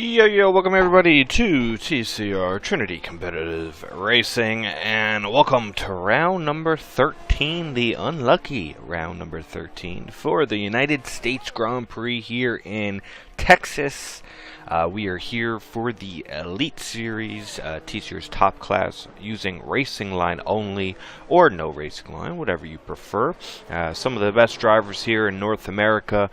Yo, welcome everybody to TCR, Trinity Competitive Racing, and welcome to round number 13, the unlucky round number 13 for the United States Grand Prix here in Texas. We are here for the Elite Series, TCR's top class, using racing line only, or no racing line, whatever you prefer. Some of the best drivers here in North America.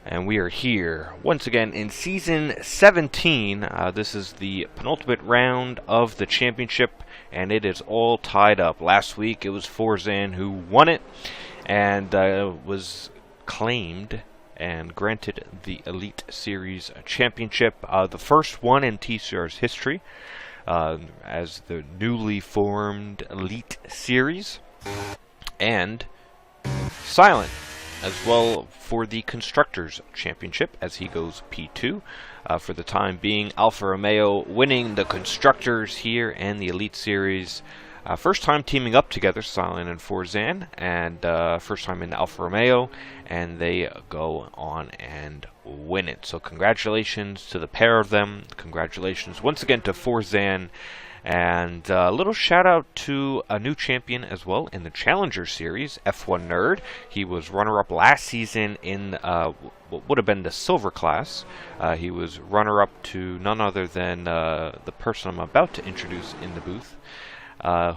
And we are here once again in Season 17. This is the penultimate round of the championship, and it is all tied up. Last week it was Forzan who won it and was claimed and granted the Elite Series championship. The first one in TCR's history as the newly formed Elite Series. And Silent as well for the Constructors Championship, as he goes P2. For the time being, Alfa Romeo winning the Constructors here and the Elite Series. First time teaming up together, Silent and Forzan, and first time in Alfa Romeo, and they go on and win it. So congratulations to the pair of them. Congratulations once again to Forzan. And a little shout out to a new champion as well in the Challenger Series, F1 Nerd. He was runner-up last season in what would have been the silver class. He was runner-up to none other than the person I'm about to introduce in the booth,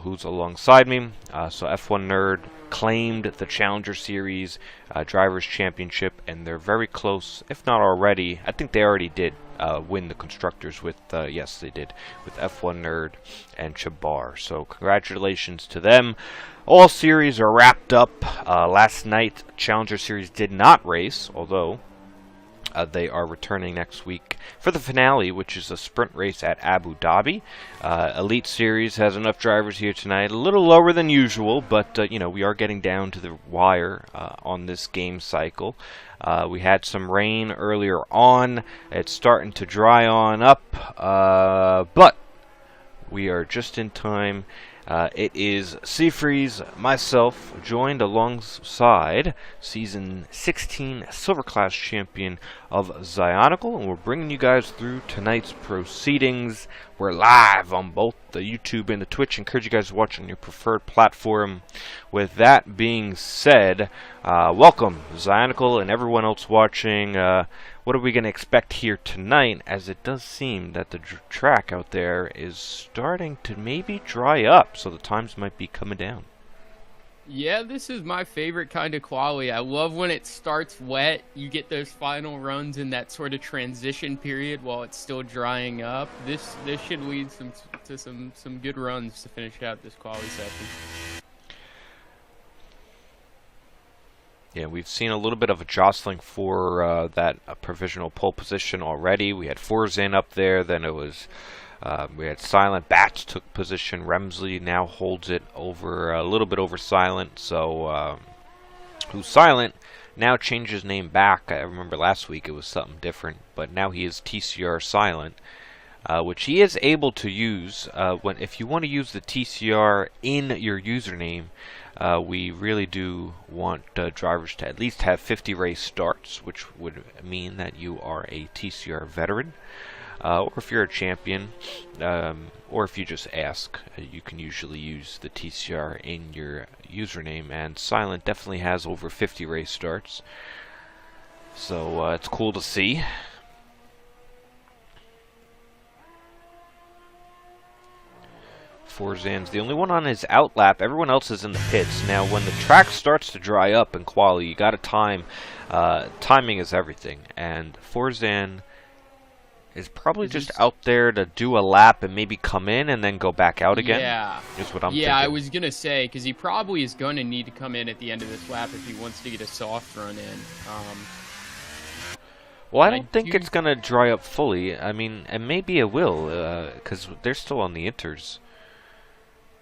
who's alongside me. So F1 Nerd claimed the Challenger Series Drivers' Championship, and they're very close, if not already. I think they already did win the Constructors with, yes they did, with F1 Nerd and Chabar. So congratulations to them. All series are wrapped up. Last night, Challenger Series did not race, although they are returning next week for the finale, which is a sprint race at Abu Dhabi. Elite Series has enough drivers here tonight, a little lower than usual, but you know, we are getting down to the wire on this game cycle. We had some rain earlier on. It's starting to dry on up, but we are just in time. It is Seafreeze, myself, joined alongside Season 16 Silver Class Champion of Zionical, and we're bringing you guys through tonight's proceedings. We're live on both the YouTube and the Twitch. Encourage you guys to watch on your preferred platform. With that being said, welcome Zionical and everyone else watching. What are we going to expect here tonight, as it does seem that the track out there is starting to maybe dry up, so the times might be coming down. Yeah, this is my favorite kind of quali. I love when it starts wet. You get those final runs in that sort of transition period while it's still drying up. This should lead to some good runs to finish out this quali session. Yeah, we've seen a little bit of a jostling for that provisional pole position already. We had Forzan up there, then it was we had Silent. Bats took position. Remsley now holds it over a little bit over Silent. So who's Silent now changed his name back. I remember last week it was something different, but now he is TCR Silent, which he is able to use if you want to use the TCR in your username. We really do want drivers to at least have 50 race starts, which would mean that you are a TCR veteran, or if you're a champion, or if you just ask, you can usually use the TCR in your username, and Silent definitely has over 50 race starts, so it's cool to see. Forzan's the only one on his out lap. Everyone else is in the pits. Now, when the track starts to dry up in quali, you got to time. Timing is everything. And Forzan is probably just out there to do a lap and maybe come in and then go back out again. Yeah. Is what I'm thinking. Yeah, I was going to say, because he probably is going to need to come in at the end of this lap if he wants to get a soft run in. Well, I don't think it's going to dry up fully. I mean, and maybe it will, because they're still on the inters.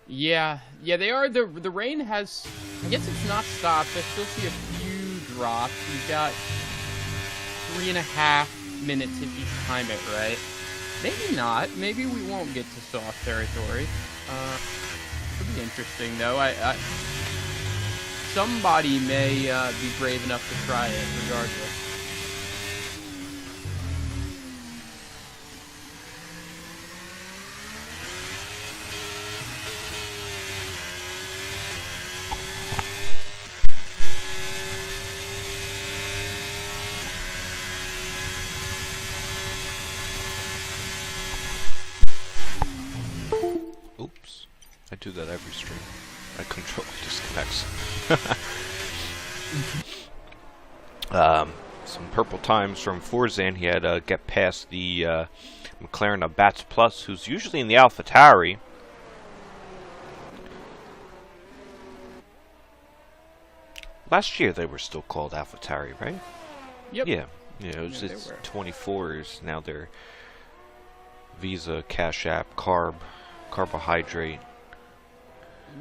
Yeah, they are. The rain has, I guess it's not stopped. I still see a few drops. We've got 3.5 minutes if you time it right. Maybe not. Maybe we won't get to soft territory. Could be interesting though. Somebody may be brave enough to try it regardless. I do that every stream. My controller disconnects. Some purple times from Forzan. He had to get past the McLaren of Bats Plus, who's usually in the AlphaTauri. Last year they were still called AlphaTauri, right? Yep. Yeah. Yeah, it was just 24s. Now they're Visa, Cash App, Carbohydrate.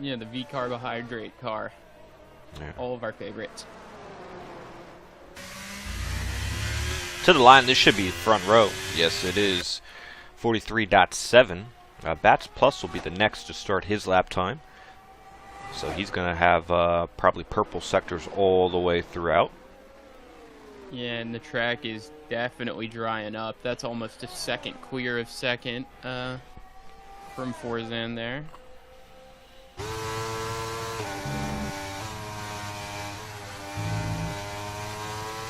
Yeah, the V Carbohydrate car. Yeah. All of our favorites. To the line, this should be front row. Yes, it is 43.7. Bats Plus will be the next to start his lap time. So he's going to have probably purple sectors all the way throughout. Yeah, and the track is definitely drying up. That's almost a second clear of second from Forzan there.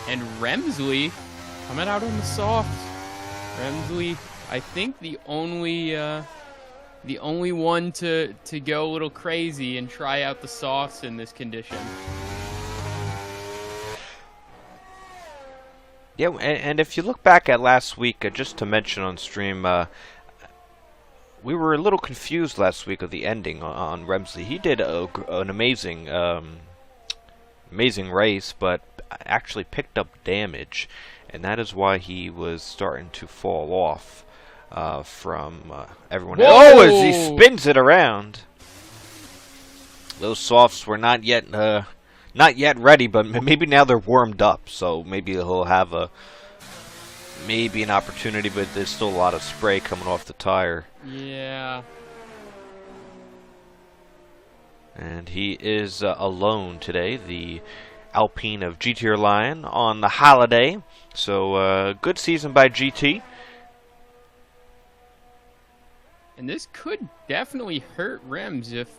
And Remsley coming out on the softs. Remsley, I think the only one to go a little crazy and try out the softs in this condition. Yeah, and if you look back at last week, just to mention on stream, we were a little confused last week of the ending on Remsley. He did an amazing race, but actually picked up damage, and that is why he was starting to fall off from everyone else. Oh, as he spins it around. Those softs were not yet ready, but maybe now they're warmed up, so maybe he'll have an opportunity, but there's still a lot of spray coming off the tire. Yeah. And he is alone today, the Alpine of GT Lion on the holiday. So good season by GT. And this could definitely hurt Rems if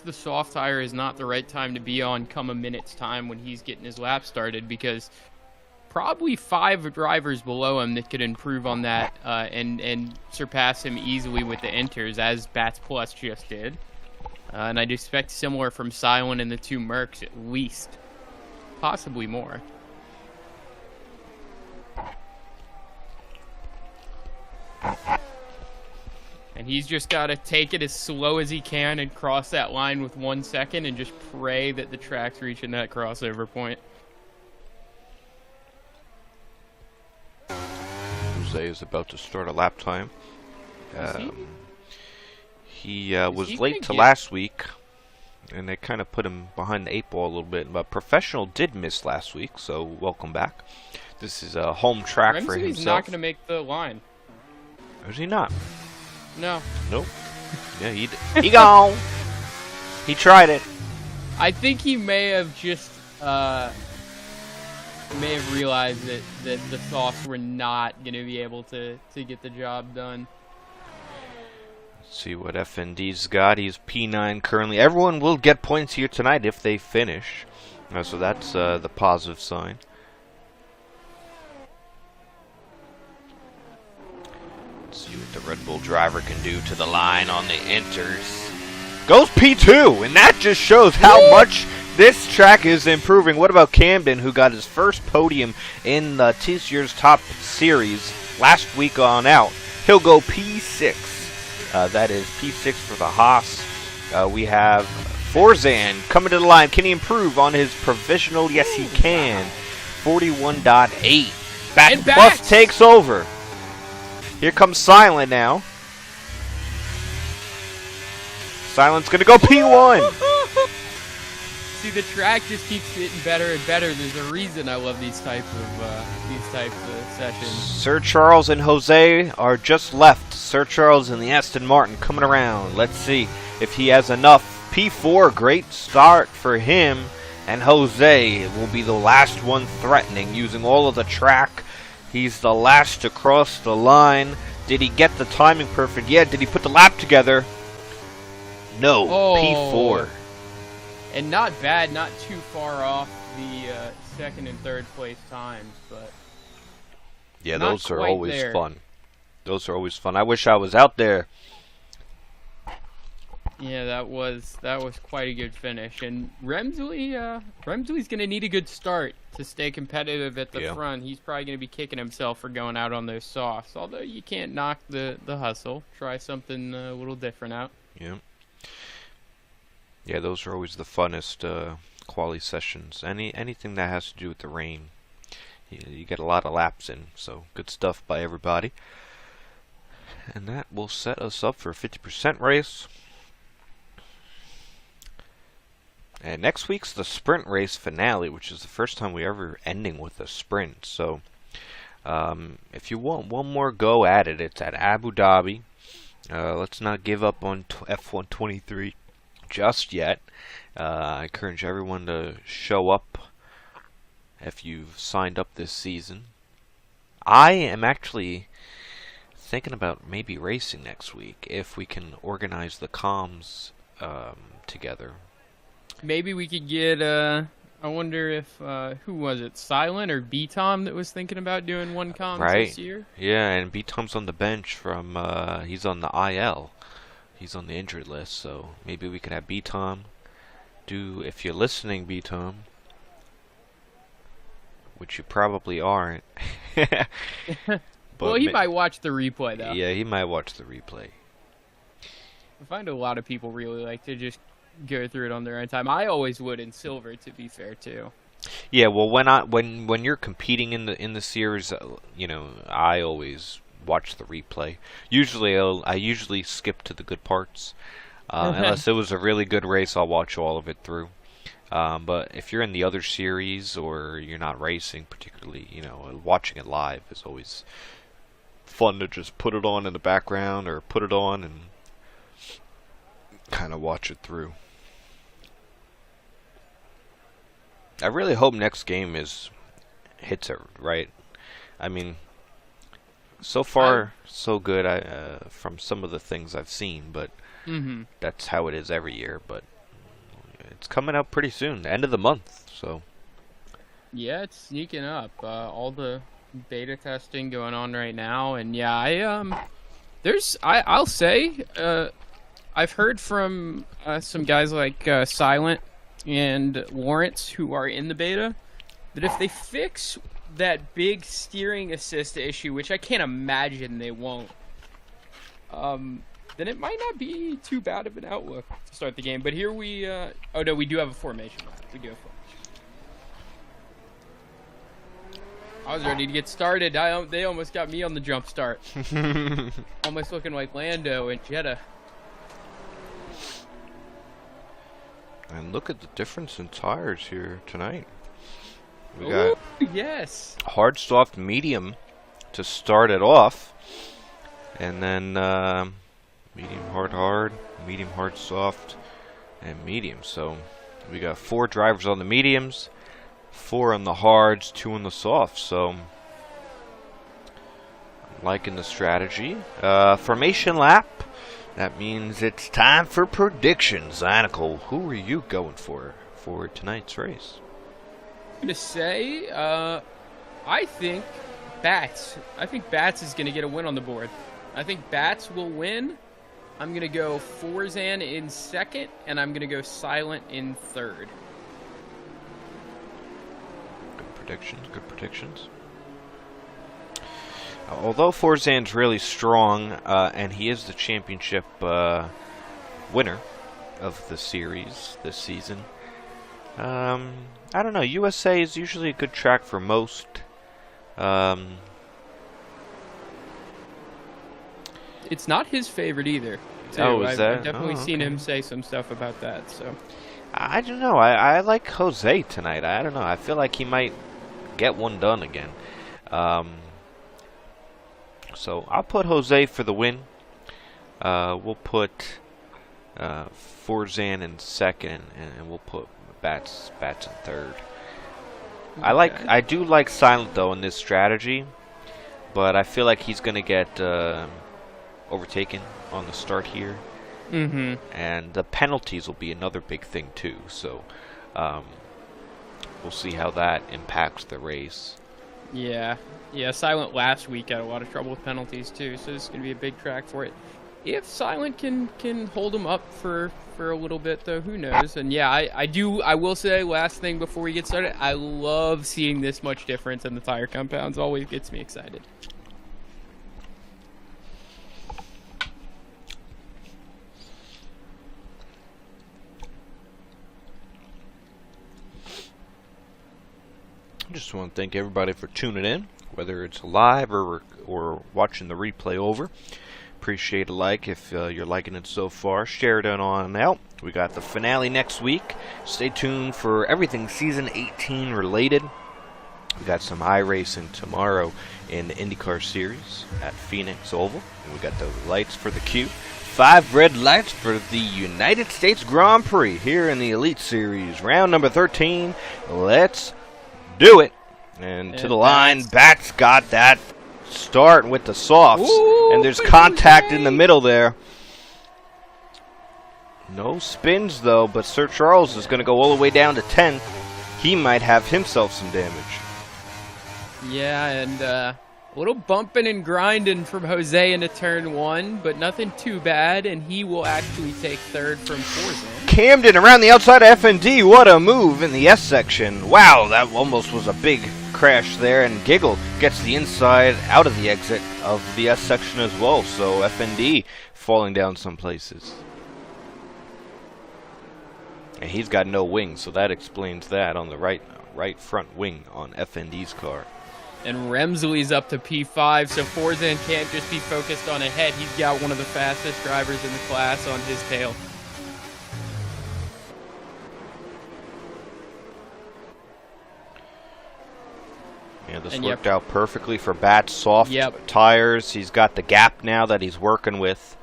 the soft tire is not the right time to be on come a minute's time when he's getting his lap started, because probably 5 drivers below him that could improve on that and surpass him easily with the enters, as Bats Plus just did. And I'd expect similar from Silent and the 2 Mercs at least. Possibly more. And he's just got to take it as slow as he can and cross that line with 1 second and just pray that the track's reaching that crossover point. Jose is about to start a lap time. He was late to last week, and they kind of put him behind the 8 ball a little bit. But Professional did miss last week, so welcome back. This is a home track for himself. He's not going to make the line. Is he not? No. Nope. Yeah, he gone. He tried it. I think he may have just realized that the softs were not going to be able to get the job done. Let's see what FND's got. He's P9 currently. Everyone will get points here tonight if they finish. So that's the positive sign. Let's see what the Red Bull driver can do to the line on the enters. Goes P2, and that just shows how much this track is improving. What about Camden, who got his first podium in the TCR's Top Series last week on out? He'll go P6. That is P6 for the Haas. We have Forzan coming to the line. Can he improve on his provisional? Yes, he can. 41.8. Bats Plus takes over. Here comes Silent now. Silent's going to go P1. See, the track just keeps getting better and better. There's a reason I love these types of sessions. Sir Charles and Jose are just left. Sir Charles and the Aston Martin coming around. Let's see if he has enough. P4, great start for him. And Jose will be the last one threatening, using all of the track. He's the last to cross the line. Did he get the timing perfect? Yeah. Did he put the lap together? No. P4. And not bad, not too far off the second and third place times, but yeah, those are always fun. Those are always fun. I wish I was out there. Yeah, that was quite a good finish. And Remsley's gonna need a good start to stay competitive at the front. He's probably gonna be kicking himself for going out on those softs. Although you can't knock the hustle. Try something a little different out. Yeah. Yeah, those are always the funnest quali sessions. Anything that has to do with the rain, you get a lot of laps in. So good stuff by everybody. And that will set us up for a 50% race. And next week's the sprint race finale, which is the first time we ever ending with a sprint. So if you want one more go at it, it's at Abu Dhabi. Let's not give up on F123 just yet. I encourage everyone to show up if you've signed up this season. I am actually thinking about maybe racing next week if we can organize the comms together. Maybe we could get, I wonder if, who was it, Silent or B-Tom that was thinking about doing one comms this year? Yeah, and B-Tom's on the bench from, he's on the IL. He's on the injured list, so maybe we could have B-Tom do, if you're listening, B-Tom, which you probably aren't. Well, he might watch the replay, though. Yeah, he might watch the replay. I find a lot of people really like to just go through it on their own time. I always would in silver, to be fair, too. Yeah, well, when you're competing in the series, you know, I always watch the replay. Usually, I usually skip to the good parts. Unless it was a really good race, I'll watch all of it through. But if you're in the other series or you're not racing particularly, you know, watching it live is always fun to just put it on in the background or put it on and kind of watch it through. I really hope next game hits it right. I mean, so far so good from some of the things I've seen, but that's how it is every year. But it's coming out pretty soon, the end of the month. So yeah, it's sneaking up. All the beta testing going on right now, and yeah, I'll say I've heard from some guys like Silent and Lawrence who are in the beta that if they fix that big steering assist issue, which I can't imagine they won't, then it might not be too bad of an outlook to start the game. But here we oh no, we do have a formation lap. We do have formation. I was ready to get started. They almost got me on the jump start. Almost looking like Lando and Jeddah. And look at the difference in tires here tonight. We got yes, hard, soft, medium to start it off, and then medium, hard, medium, hard, soft, and medium. So we got 4 drivers on the mediums, 4 on the hards, 2 on the softs. So I'm liking the strategy. Formation lap. That means it's time for predictions. Anacle, who are you going for tonight's race? I'm going to say, I think Bats. I think Bats is going to get a win on the board. I think Bats will win. I'm going to go Forzan in second, and I'm going to go Silent in third. Good predictions, good predictions. Although Forzan's really strong, and he is the championship winner of the series this season, I don't know. USA is usually a good track for most. It's not his favorite either. Too. Oh, is that? I've definitely seen him say some stuff about that. So I don't know. I like Jose tonight. I don't know. I feel like he might get one done again. So I'll put Jose for the win. We'll put Forzan in second, and we'll put Bats in third. Okay. I do like Silent though in this strategy, but I feel like he's gonna get overtaken on the start here. And the penalties will be another big thing too. So we'll see how that impacts the race. Yeah, Silent last week had a lot of trouble with penalties too, so this is going to be a big track for it. If Silent can hold him up for a little bit, though, who knows? And yeah, I will say, last thing before we get started, I love seeing this much difference in the tire compounds. Always gets me excited. I just want to thank everybody for tuning in, whether it's live or watching the replay over. Appreciate a like if you're liking it so far. Share it on out. We got the finale next week. Stay tuned for everything Season 18 related. We got some iRacing tomorrow in the IndyCar Series at Phoenix Oval. And we got the lights for the Q. 5 red lights for the United States Grand Prix here in the Elite Series. Round number 13. Let's do it. And to the line, Bats got that start with the softs. Ooh, and there's contact in the middle there. No spins, though, but Sir Charles is going to go all the way down to 10th. He might have himself some damage. Yeah, and a little bumping and grinding from Jose into turn 1, but nothing too bad, and he will actually take third from Forzan. Camden around the outside of FND. What a move in the S section. Wow, that almost was a big crash there, and Giggle gets the inside out of the exit of the S section as well, so FND falling down some places. And he's got no wing, so that explains that on the right front wing on FND's car. And Remsley's up to P5, so Forzan can't just be focused on ahead. He's got one of the fastest drivers in the class on his tail. Yeah, this worked out perfectly for Bats. Soft Yep. tires. He's got the gap now that he's working with.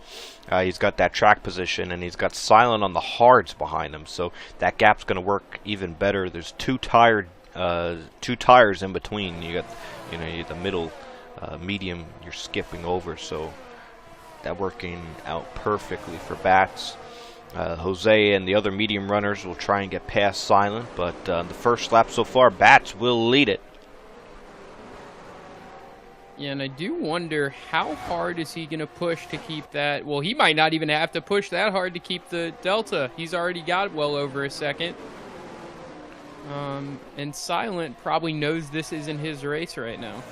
He's got that track position, and he's got Silent on the hards behind him, so that gap's going to work even better. There's two tires in between. You got, the middle, medium. You're skipping over, so that working out perfectly for Bats. Jose and the other medium runners will try and get past Silent, but the first lap so far, Bats will lead it. Yeah, and I do wonder how hard is he going to push to keep that. Well, he might not even have to push that hard to keep the Delta. He's already got well over a second. And Silent probably knows this isn't his race right now.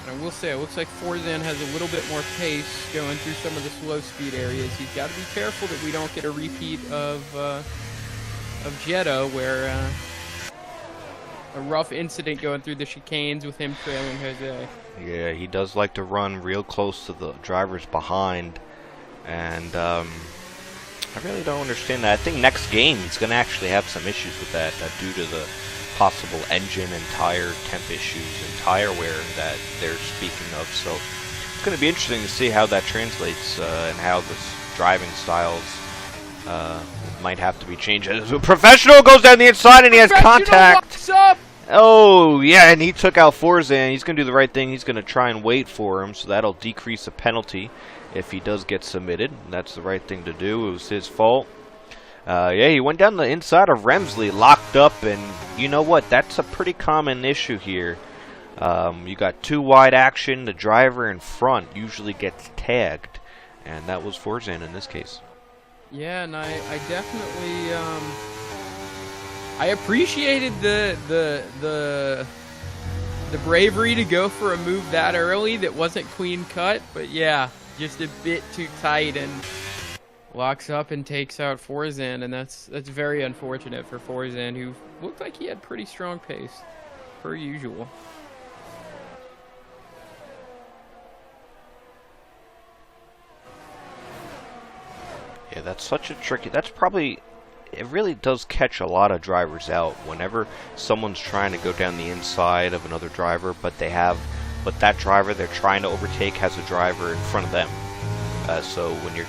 I will say, it looks like Forzan has a little bit more pace going through some of the slow speed areas. He's got to be careful that we don't get a repeat of Jeddah, where a rough incident going through the chicanes with him trailing Jose. Yeah, he does like to run real close to the drivers behind, and I really don't understand that. I think next game he's going to actually have some issues with that due to the possible engine and tire temp issues and tire wear that they're speaking of. So it's going to be interesting to see how that translates and how this driving styles might have to be changed. Professional goes down the inside and he has contact. What's up? Oh, yeah, and he took out Forzan. He's going to do the right thing. He's going to try and wait for him, so that'll decrease a penalty if he does get submitted. That's the right thing to do. It was his fault. Yeah, he went down the inside of Remsley, locked up, and you know what? That's a pretty common issue here. You got too wide action. The driver in front usually gets tagged, and that was Forzan in this case. Yeah, and I definitely I appreciated the bravery to go for a move that early that wasn't clean cut, but yeah, just a bit too tight and locks up and takes out Forzan, and that's very unfortunate for Forzan, who looked like he had pretty strong pace, per usual. Yeah, that's such a tricky. That's probably. It really does catch a lot of drivers out whenever someone's trying to go down the inside of another driver, but that driver they're trying to overtake has a driver in front of them. So when you're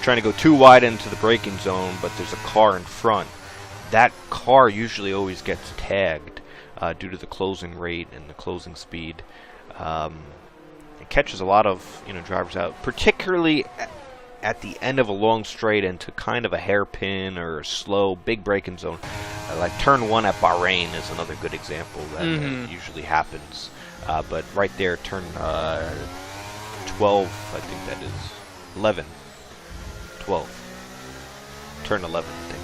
trying to go too wide into the braking zone, but there's a car in front, that car usually always gets tagged due to the closing rate and the closing speed. It catches a lot of drivers out, particularly at the end of a long straight into kind of a hairpin or a slow big braking zone. Like turn 1 at Bahrain is another good example that usually happens. But right there, turn 12, I think that is 11, 12, turn 11, I think.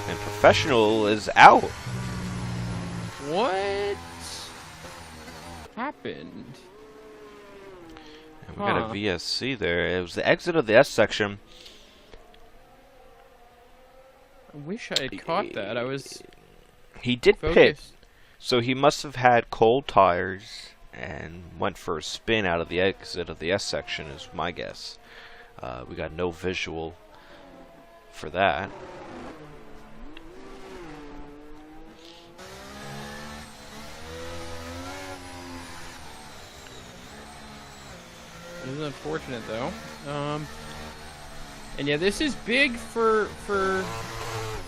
And professional is out. What happened? And we got a VSC there. It was the exit of the S section. I wish I had caught that. I was. He did focused. pit, so he must have had cold tires and went for a spin out of the exit of the S section, is my guess. We got no visual for that. It is unfortunate though. And yeah, this is big for.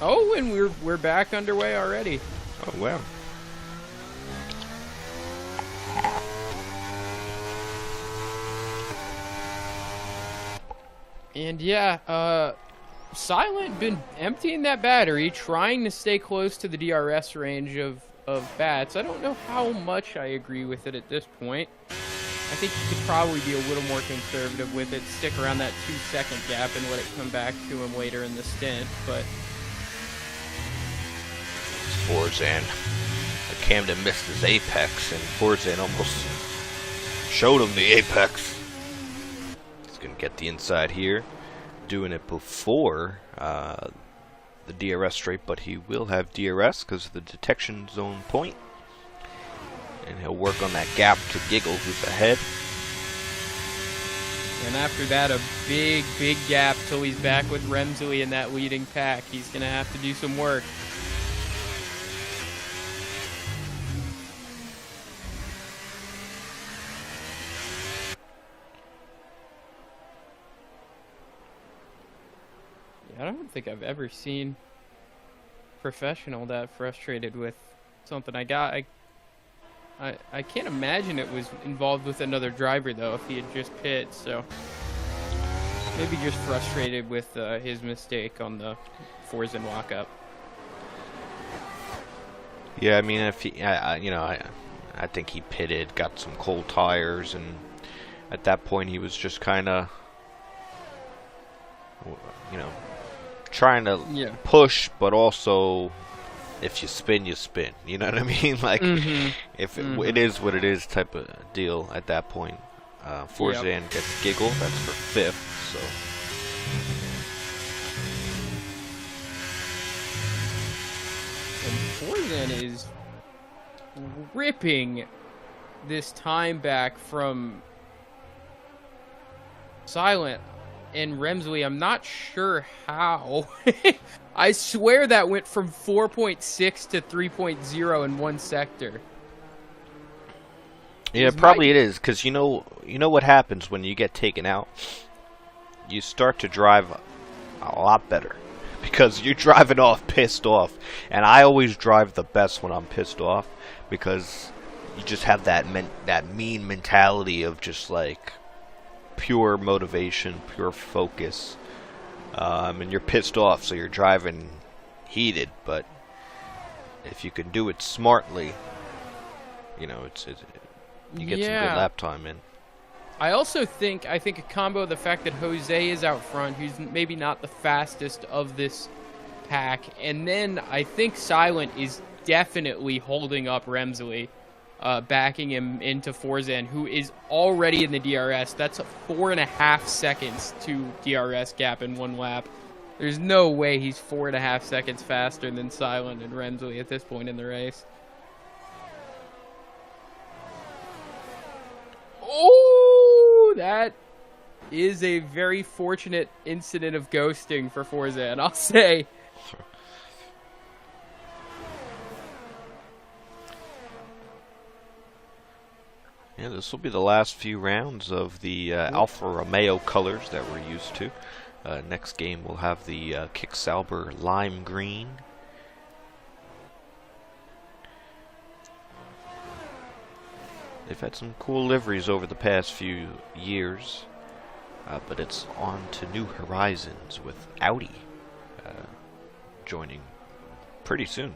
Oh, and we're back underway already. Oh wow. And yeah, Silent been emptying that battery, trying to stay close to the DRS range of bats. I don't know how much I agree with it at this point. I think you could probably be a little more conservative with it, stick around that 2-second gap and let it come back to him later in the stint, but... Forzan. Camden missed his apex, and Forzan almost showed him the apex. He's going to get the inside here. Doing it before the DRS straight, but he will have DRS because of the detection zone point. And he'll work on that gap to Giggle, who's ahead. And after that, a big, big gap till he's back with Remsley in that leading pack. He's going to have to do some work. I don't think I've ever seen professional that frustrated with something I got. I can't imagine it was involved with another driver, though, if he had just pit, so... Maybe just frustrated with his mistake on the Forzen walk-up. Yeah, I mean, if he... I think he pitted, got some cold tires, and at that point he was just kind of... trying to push, but also... If you spin, you spin. You know what I mean? Like, if it is what it is type of deal at that point. Forzan gets Giggle. That's for 5th, so... And Forzan is ripping this time back from Silent and Remsley. I'm not sure how. I swear that went from 4.6 to 3.0 in one sector. Yeah, probably it is, because you know what happens when you get taken out? You start to drive a lot better, because you're driving off pissed off, and I always drive the best when I'm pissed off, because you just have that mean mentality of just like pure motivation, pure focus. And you're pissed off, so you're driving heated, but if you can do it smartly, you get some good lap time in. I also think a combo of the fact that Jose is out front, who's maybe not the fastest of this pack, and then I think Silent is definitely holding up Remsley, backing him into Forzan, who is already in the DRS. That's 4.5 seconds to DRS gap in one lap. There's no way he's 4.5 seconds faster than Silent and Remsley at this point in the race. Oh, that is a very fortunate incident of ghosting for Forzan, I'll say. Yeah, this will be the last few rounds of the Alfa Romeo colors that we're used to. Next game we'll have the Kick Sauber lime green. They've had some cool liveries over the past few years. but it's on to new horizons with Audi joining pretty soon.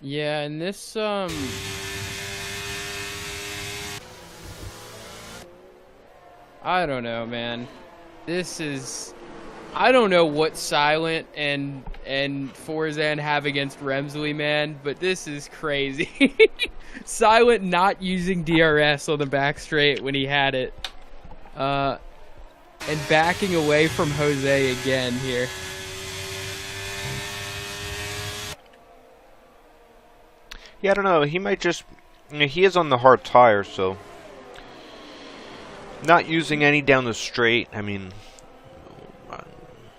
Yeah, and this I don't know, man. This is, I don't know what Silent and Forzan have against Remsley, man, but this is crazy. Silent not using DRS on the back straight when he had it. And backing away from Jose again here. Yeah, I don't know. He might just, he is on the hard tire, so not using any down the straight. I mean,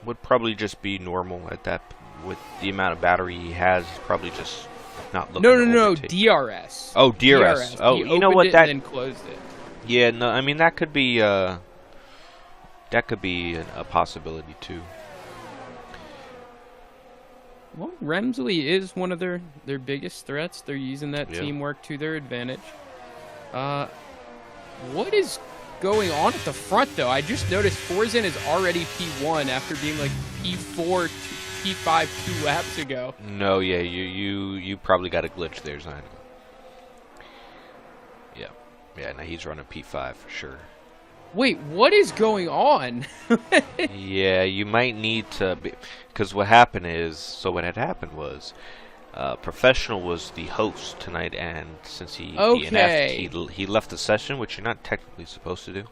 would probably just be normal at that, with the amount of battery he has. Probably just not looking. No, DRS. Oh, DRS. Oh, he you know what? That and then closed it. Yeah, no, I mean that could be a possibility too. Well, Remsley is one of their biggest threats. They're using that teamwork to their advantage. What is going on at the front, though? I just noticed Forzan is already P1 after being like P4, P5 2 laps ago. No, yeah, you probably got a glitch there, Zion. Yeah, no, he's running P5 for sure. Wait, what is going on? Yeah, you might need to, because what happened is, so what had happened was, Professional was the host tonight, and since he DNF'd, he left the session, which you're not technically supposed to do.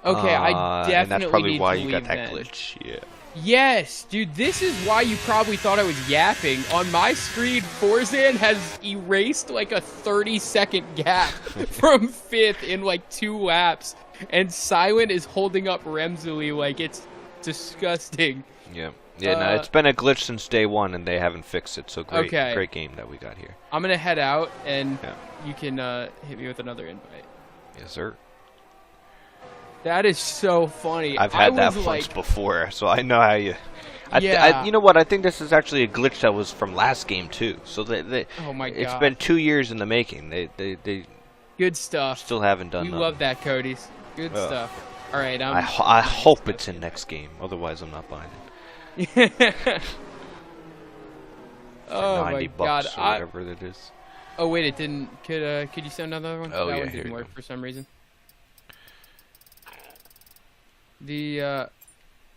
Okay, I definitely and that's probably need why to you got leave that then. glitch. Yeah. Yes, dude, this is why you probably thought I was yapping. On my screen, Forzan has erased like a 30-second gap from 5th in like 2 laps, and Silent is holding up Remsley like it's disgusting. Yeah, no, it's been a glitch since day one, and they haven't fixed it, so great game that we got here. I'm going to head out, and you can hit me with another invite. Yes, sir. That is so funny. I've had that once before, so I know how you... you know what? I think this is actually a glitch that was from last game, too. So oh my God. It's been 2 years in the making. They good stuff. Still haven't done We nothing. love that, Cody's. Good stuff. All right, I hope it's in next game. Otherwise, I'm not buying it. Oh $90 my God. or whatever it is. Oh wait, it didn't. Could you send another one? Oh, that yeah, one didn't work for some reason.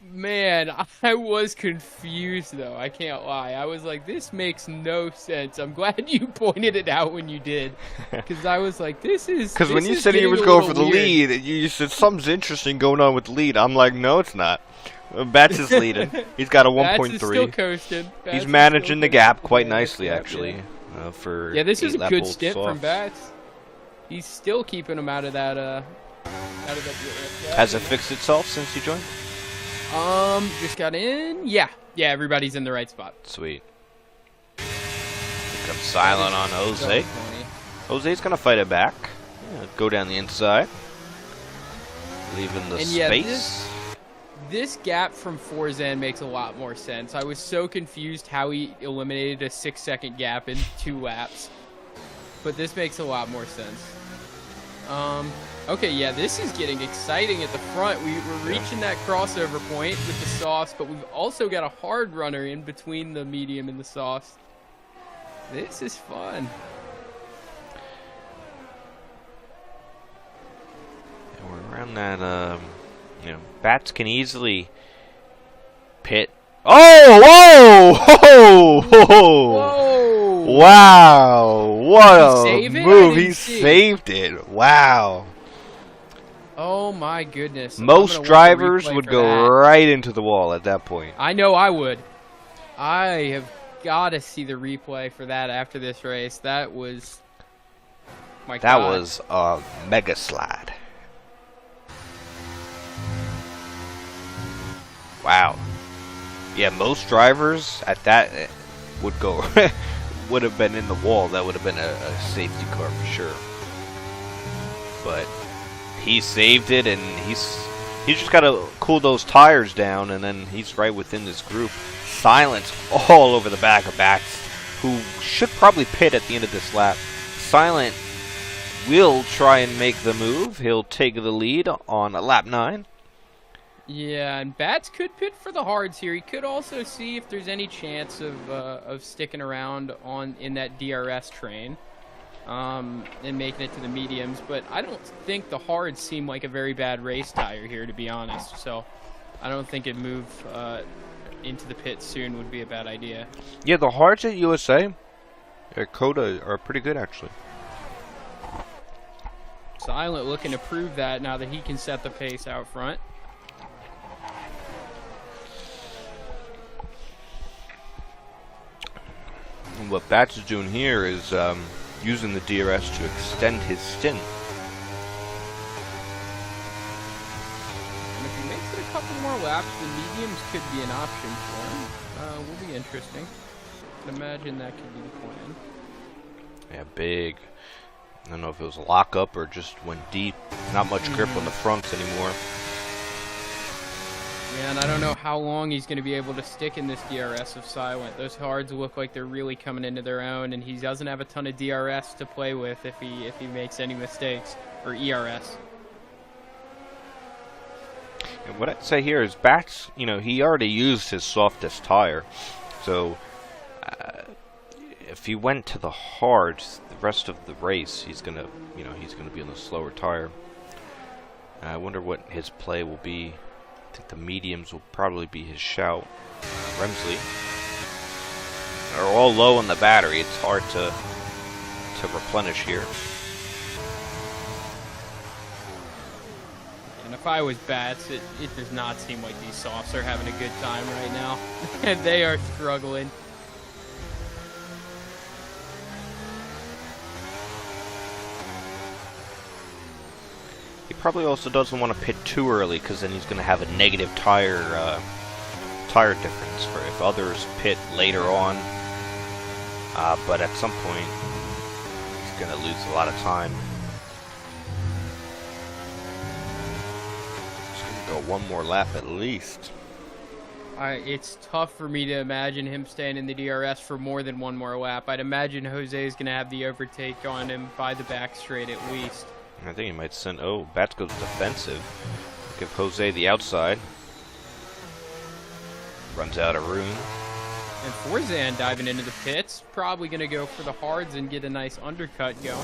Man, I was confused though. I can't lie. I was like, this makes no sense. I'm glad you pointed it out when you did, because I was like, this is. Because when you said he was going for the lead, you said something's interesting going on with the lead. I'm like, no, it's not. Bats is leading. He's got a 1.3. Bats is still coasting. He's managing the gap quite nicely, actually. For this is a good stint from Bats. He's still keeping him out of that. Has it fixed itself since you joined? Just got in. Yeah, everybody's in the right spot. Sweet. Here comes Silent on Jose. Jose's gonna fight it back. Yeah, go down the inside, leaving the space. This gap from Forzan makes a lot more sense. I was so confused how he eliminated a 6-second gap in 2 laps, but this makes a lot more sense. Okay, yeah, this is getting exciting at the front. We're reaching that crossover point with the sauce, but we've also got a hard runner in between the medium and the sauce. This is fun. And we're around that, Bats can easily pit. Oh, whoa! Wow, what a move. He saved it. Wow. Oh my goodness. Most drivers would go right into the wall at that point. I know I would. I have got to see the replay for that after this race. That was... my God. That was a mega slide. Wow. Yeah, most drivers at that would go... would have been in the wall. That would have been a safety car for sure. But... he saved it, and he's just got to cool those tires down, and then he's right within this group. Silence all over the back of Bats, who should probably pit at the end of this lap. Silent will try and make the move. He'll take the lead on lap 9. Yeah, and Bats could pit for the hards here. He could also see if there's any chance of sticking around in that DRS train and making it to the mediums. But I don't think the hards seem like a very bad race tire here, to be honest. So I don't think it'd move into the pit soon would be a bad idea. Yeah, the hards at USA at Coda are pretty good, actually. Silent looking to prove that now that he can set the pace out front. And what Bats is doing here is using the DRS to extend his stint. And if he makes it a couple more laps, the mediums could be an option for him. Will be interesting. I can imagine that could be the plan. Yeah, big. I don't know if it was a lockup or just went deep. Not much grip on the fronts anymore. Yeah, and I don't know how long he's going to be able to stick in this DRS of Silent. Those hards look like they're really coming into their own, and he doesn't have a ton of DRS to play with if he makes any mistakes, or ERS. And what I'd say here is Bats, you know, he already used his softest tire, so if he went to the hards the rest of the race, he's gonna be on the slower tire. I wonder what his play will be. I think the mediums will probably be his shout. Remsley. They're all low on the battery. It's hard to replenish here. And if I was Bats, it does not seem like these softs are having a good time right now. And they are struggling. He probably also doesn't want to pit too early because then he's going to have a negative tire difference for if others pit later on. But at some point, he's going to lose a lot of time. He's going to go one more lap at least. It's tough for me to imagine him staying in the DRS for more than one more lap. I'd imagine Jose is going to have the overtake on him by the back straight at least. I think he might send... Oh, Bats goes defensive. Give Jose the outside. Runs out of room. And Forzan diving into the pits. Probably going to go for the hards and get a nice undercut going.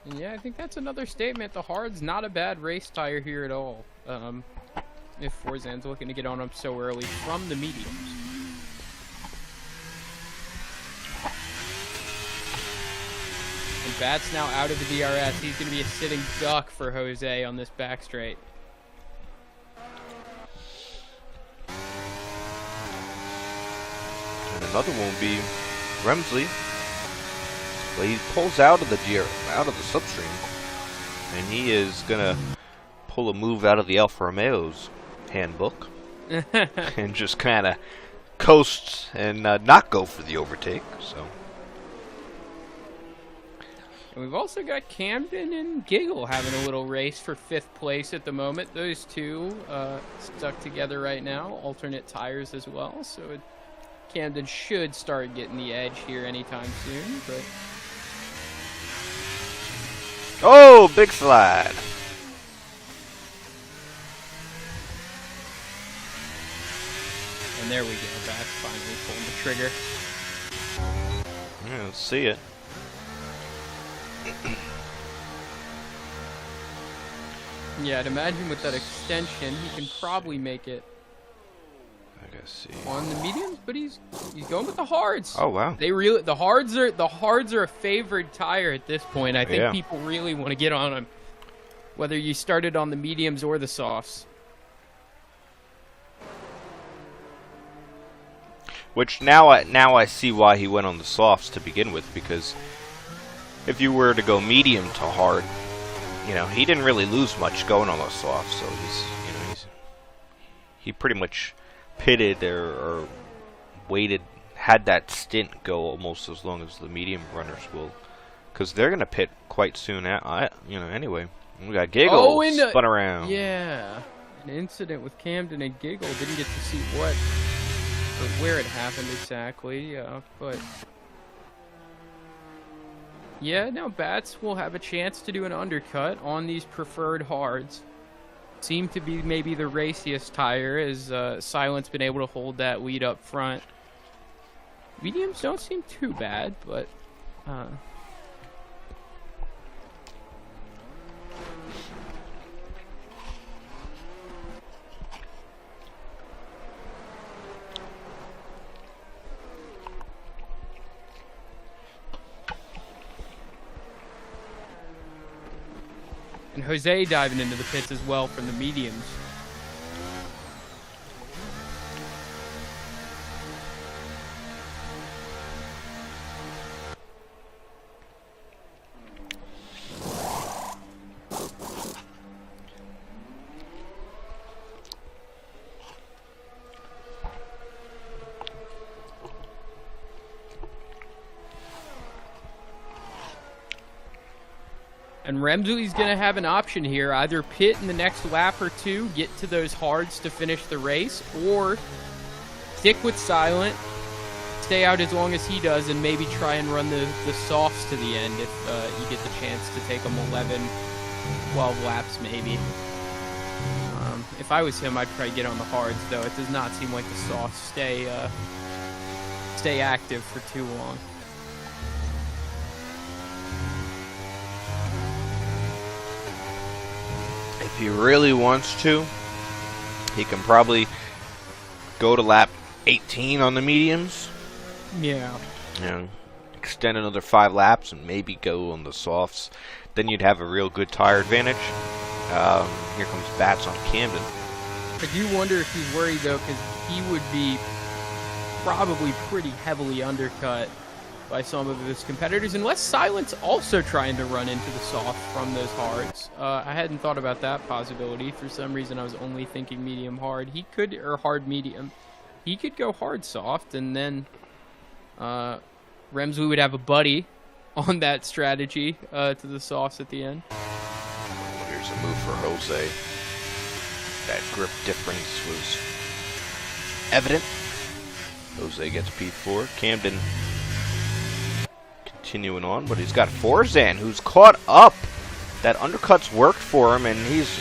And yeah, I think that's another statement. The hard's not a bad race tire here at all. If Forzan's looking to get on him so early from the mediums. And Bats now out of the DRS. He's going to be a sitting duck for Jose on this back straight. And another one will be Remsley. But he pulls out of the slipstream, and he is gonna pull a move out of the Alfa Romeo's handbook and just kind of coast and not go for the overtake. So. And we've also got Camden and Giggle having a little race for 5th place at the moment. Those two stuck together right now, alternate tires as well. So Camden should start getting the edge here anytime soon. But oh, big slide. And there we go, back finally pulling the trigger. Yeah, let's see it. Yeah, I'd imagine with that extension, he can probably make it I gotta see. on the mediums, but he's going with the hards. Oh wow! The hards are a favored tire at this point. I think people really want to get on them, whether you started on the mediums or the softs. Which now I see why he went on the softs to begin with, because if you were to go medium to hard, you know, he didn't really lose much going on those softs, so he pretty much pitted or waited, had that stint go almost as long as the medium runners will, because they're gonna pit quite soon. Anyway, we got Giggle spun around. Yeah, an incident with Camden and Giggle. Didn't get to see what where it happened exactly, but yeah, now Bats will have a chance to do an undercut on these preferred hards. Seem to be maybe the raciest tire, as Silent's been able to hold that lead up front. Mediums don't seem too bad, but and Jose diving into the pits as well from the mediums. And Remzui's going to have an option here. Either pit in the next lap or two, get to those hards to finish the race, or stick with Silent, stay out as long as he does, and maybe try and run the softs to the end if you get the chance to take them 11, 12 laps maybe. If I was him, I'd probably get on the hards, though. It does not seem like the softs stay active for too long. If he really wants to, he can probably go to lap 18 on the mediums. Yeah. You know, extend another 5 laps and maybe go on the softs. Then you'd have a real good tire advantage. Here comes Bats on Camden. I do wonder if he's worried, though, because he would be probably pretty heavily undercut by some of his competitors, unless Silent's also trying to run into the soft from those hards. I hadn't thought about that possibility. For some reason, I was only thinking medium hard. He could, or hard medium. He could go hard soft, and then Remsley would have a buddy on that strategy to the softs at the end. Here's a move for Jose. That grip difference was evident. Jose gets P4. Camden continuing on, but he's got Forzan, who's caught up. That undercut's worked for him, and he's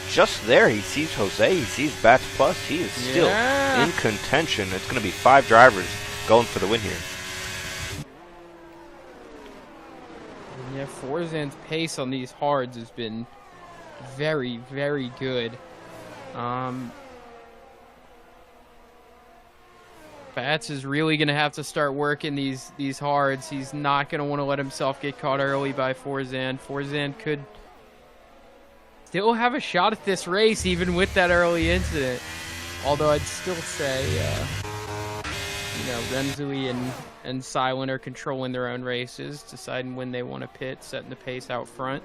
just there. He sees Jose, he sees Bats Plus. He is still in contention. It's going to be 5 drivers going for the win here. Yeah, Forzan's pace on these hards has been very, very good. Bats is really going to have to start working these hards. He's not going to want to let himself get caught early by Forzan. Forzan could still have a shot at this race, even with that early incident. Although I'd still say, Remzui and Silent are controlling their own races, deciding when they want to pit, setting the pace out front.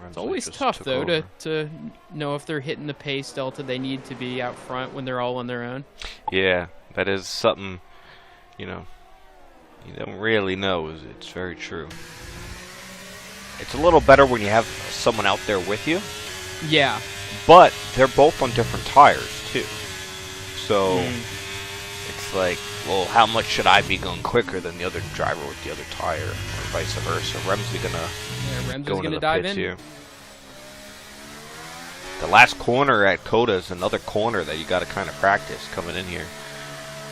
It's always tough, though, to know if they're hitting the pace delta they need to be out front when they're all on their own. Yeah, that is something, you don't really know. It's very true. It's a little better when you have someone out there with you. Yeah. But they're both on different tires, too. So it's like, well, how much should I be going quicker than the other driver with the other tire, or vice versa? Remsley Remsley's gonna dive in here. The last corner at Coda is another corner that you got to kind of practice coming in here.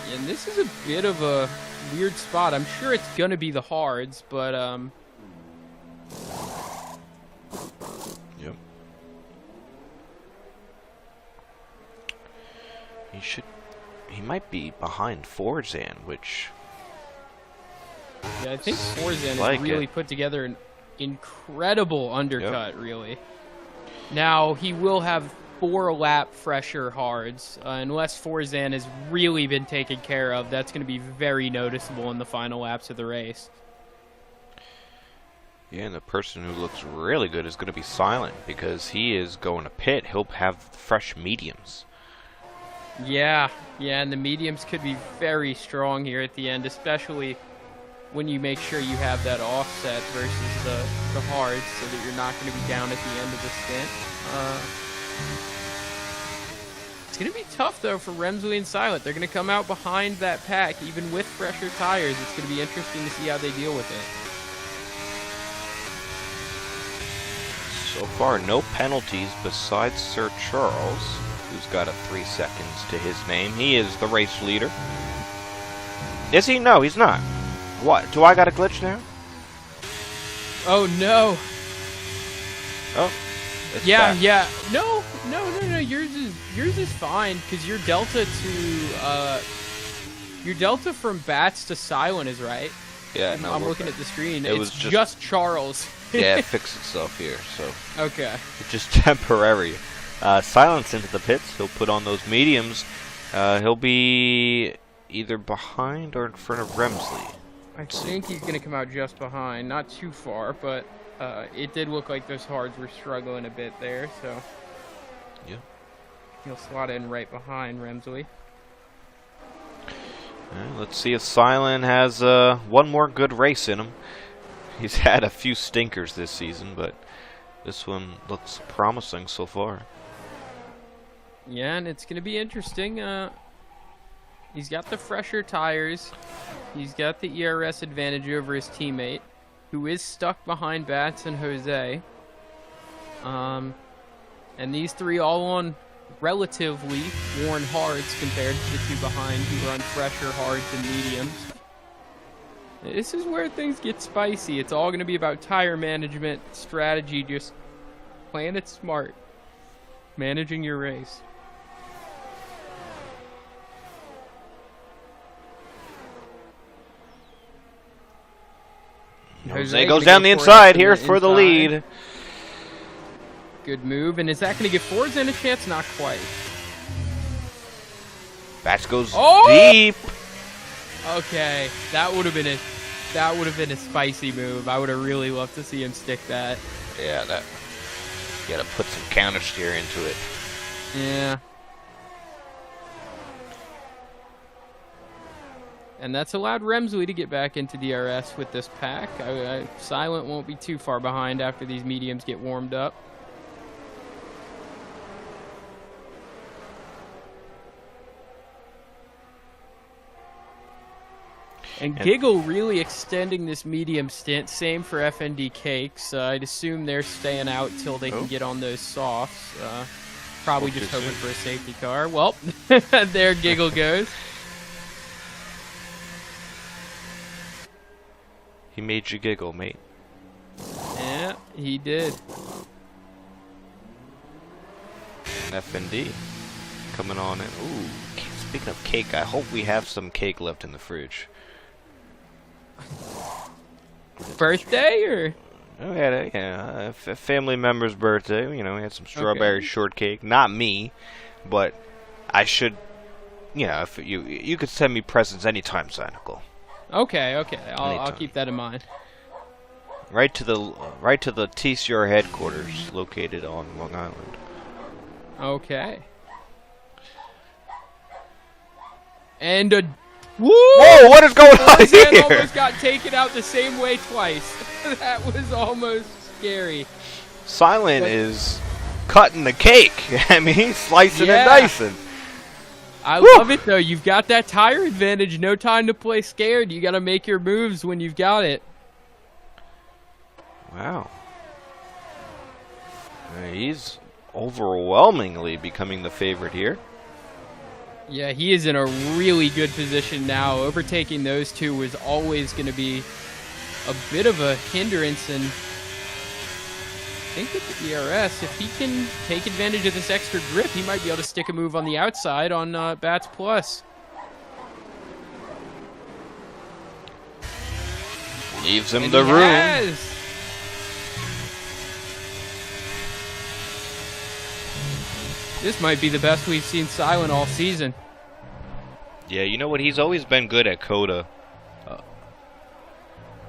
Yeah, and this is a bit of a weird spot. I'm sure it's gonna be the hards, but Yep. He might be behind Forzan, which... Yeah, I think Forzan has really put together an incredible undercut, really. Now, he will have 4-lap fresher hards. Unless Forzan has really been taken care of, that's going to be very noticeable in the final laps of the race. Yeah, and the person who looks really good is going to be Silent, because he is going to pit. He'll have fresh mediums. Yeah, and the mediums could be very strong here at the end, especially when you make sure you have that offset versus the hards, so that you're not going to be down at the end of the stint. It's going to be tough, though, for Remsley and Silent. They're going to come out behind that pack, even with fresher tires. It's going to be interesting to see how they deal with it. So far, no penalties besides Sir Charles, who's got a 3 seconds to his name. He is the race leader. Is he? No, he's not. What? Do I got a glitch now? Oh, no. Oh. It's Yeah, back. yeah. No. Yours is fine, because your delta from Bats to Silent is right. Yeah, no, I'm looking at the screen. It It's was just Charles. Yeah, it fixed itself here, so Okay. it's just temporary. Silence into the pits. He'll put on those mediums. He'll be either behind or in front of Remsley. I think he's going to come out just behind. Not too far, but it did look like those hards were struggling a bit there, so... Yeah. He'll slot in right behind Remsley. Let's see if Silent has one more good race in him. He's had a few stinkers this season, but this one looks promising so far. Yeah, and it's going to be interesting. He's got the fresher tires. He's got the ERS advantage over his teammate, who is stuck behind Bats and Jose. And these three all on relatively worn hards compared to the two behind who run fresher hards and mediums. This is where things get spicy. It's all going to be about tire management, strategy, just playing it smart, managing your race. Jose goes down the inside here for the lead. Good move, and is that going to give Forza a chance? Not quite. Bats goes Oh! deep. Okay, that would have been a spicy move. I would have really loved to see him stick that. Yeah, that. You gotta put some counter steer into it. Yeah. And that's allowed Remsley to get back into DRS with this pack. Silent won't be too far behind after these mediums get warmed up. And Giggle really extending this medium stint. Same for FND Cakes. I'd assume they're staying out till they can get on those softs. Probably just hoping for a safety car. Well, there Giggle goes. He made you giggle, mate. Yeah, he did. And FND coming on in. Ooh, speaking of cake, I hope we have some cake left in the fridge. Birthday or? Oh, we had a family member's birthday. You know, we had some strawberry shortcake. Not me, but I should. You know, if you could send me presents anytime, Cynical. Okay. I'll keep that in mind. Right to the TCR headquarters, located on Long Island. Okay. And a woo! Whoa! What is going on Tarzan here? almost got taken out the same way twice. That was almost scary. Silent is cutting the cake. I mean, he's slicing and dicing. I love it though. You've got that tire advantage. No time to play scared. You got to make your moves when you've got it. Wow. He's overwhelmingly becoming the favorite here. Yeah, he is in a really good position now. Overtaking those two was always going to be a bit of a hindrance, and I think with the ERS, if he can take advantage of this extra grip, he might be able to stick a move on the outside on Bats Plus. Leaves him And the he room. has. This might be the best we've seen Silent all season. Yeah, you know what? He's always been good at Coda.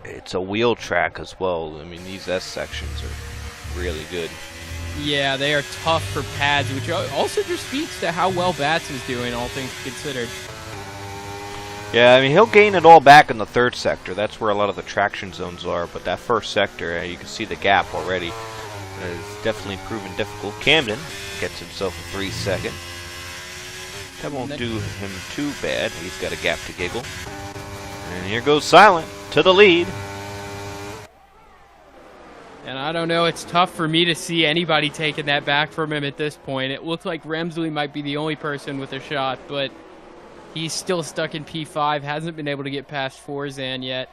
It's a wheel track as well. I mean, these S sections are really good. Yeah, they are tough for pads, which also just speaks to how well Bats is doing, all things considered. Yeah, I mean, he'll gain it all back in the third sector. That's where a lot of the traction zones are. But that first sector, you can see the gap already. It's definitely proven difficult. Camden gets himself a 3 second. That won't do him too bad. He's got a gap to giggle. And here goes Silent to the lead. And I don't know, it's tough for me to see anybody taking that back from him at this point. It looks like Remsley might be the only person with a shot, but he's still stuck in P5, hasn't been able to get past Forzan yet.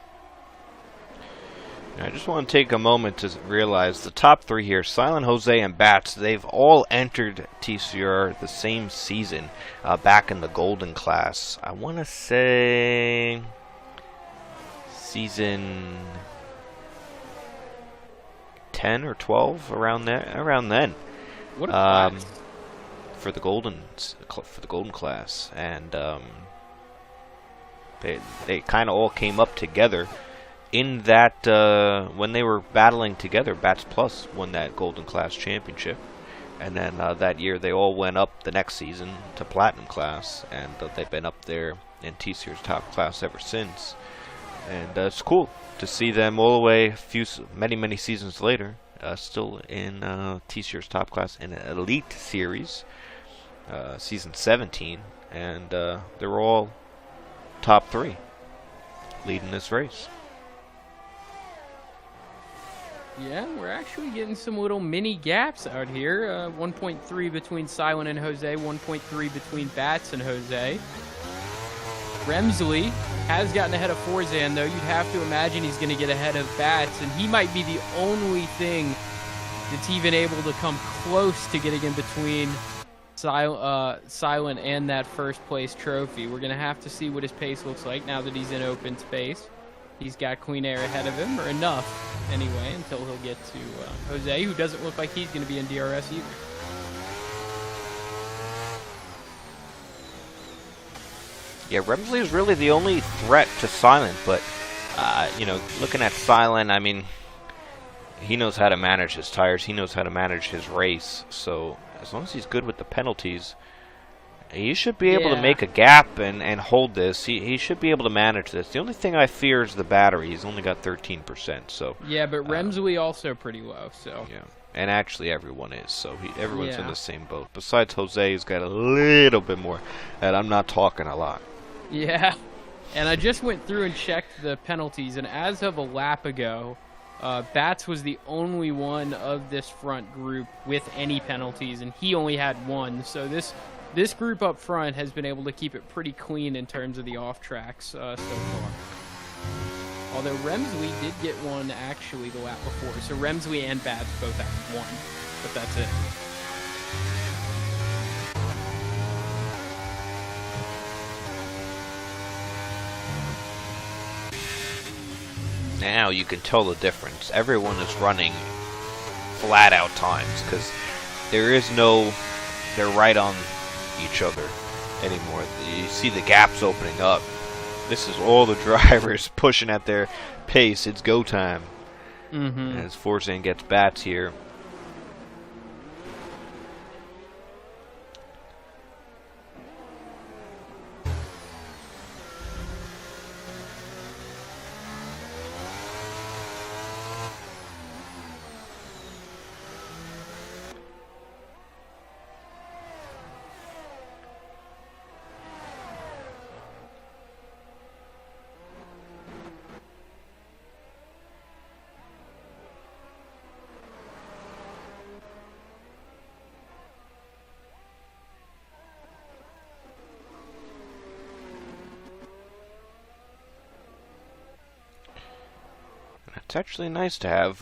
I just want to take a moment to realize the top three here, Silent, Jose, and Bats, they've all entered TCR the same season, back in the Golden class. I want to say season 10 or 12, around then. What a class. For the Golden class, and they kind of all came up together in that when they were battling together. Bats Plus won that Golden class championship, and then that year they all went up the next season to Platinum class, and they've been up there in TCR's top class ever since. And it's cool to see them all the way many seasons later, still in TCR's top class in an Elite Series, season 17, and they're all top three leading this race. Yeah, we're actually getting some little mini gaps out here. 1.3 between Silent and Jose, 1.3 between Bats and Jose. Remsley has gotten ahead of Forzan, though. You'd have to imagine he's going to get ahead of Bats, and he might be the only thing that's even able to come close to getting in between Silent and that first place trophy. We're going to have to see what his pace looks like now that he's in open space. He's got Queen Air ahead of him, or enough anyway, until he'll get to Jose, who doesn't look like he's going to be in DRS either. Yeah, Remsley is really the only threat to Silent, but, you know, looking at Silent, I mean, he knows how to manage his tires, he knows how to manage his race, so as long as he's good with the penalties, he should be able to make a gap and hold this. He should be able to manage this. The only thing I fear is the battery. He's only got 13%, so... Yeah, but Remsley also pretty low, so... Yeah, and actually everyone is, so everyone's in the same boat. Besides Jose, who's got a little bit more, and I'm not talking a lot. Yeah, and I just went through and checked the penalties, and as of a lap ago, Bats was the only one of this front group with any penalties, and he only had one. So this group up front has been able to keep it pretty clean in terms of the off tracks so far. Although Remsley did get one actually the lap before, so Remsley and Bats both have one, but that's it. Now you can tell the difference. Everyone is running flat out times because there is no, they're right on each other anymore. You see the gaps opening up. This is all the drivers pushing at their pace. It's go time. As Forzan gets Bats here. It's actually nice to have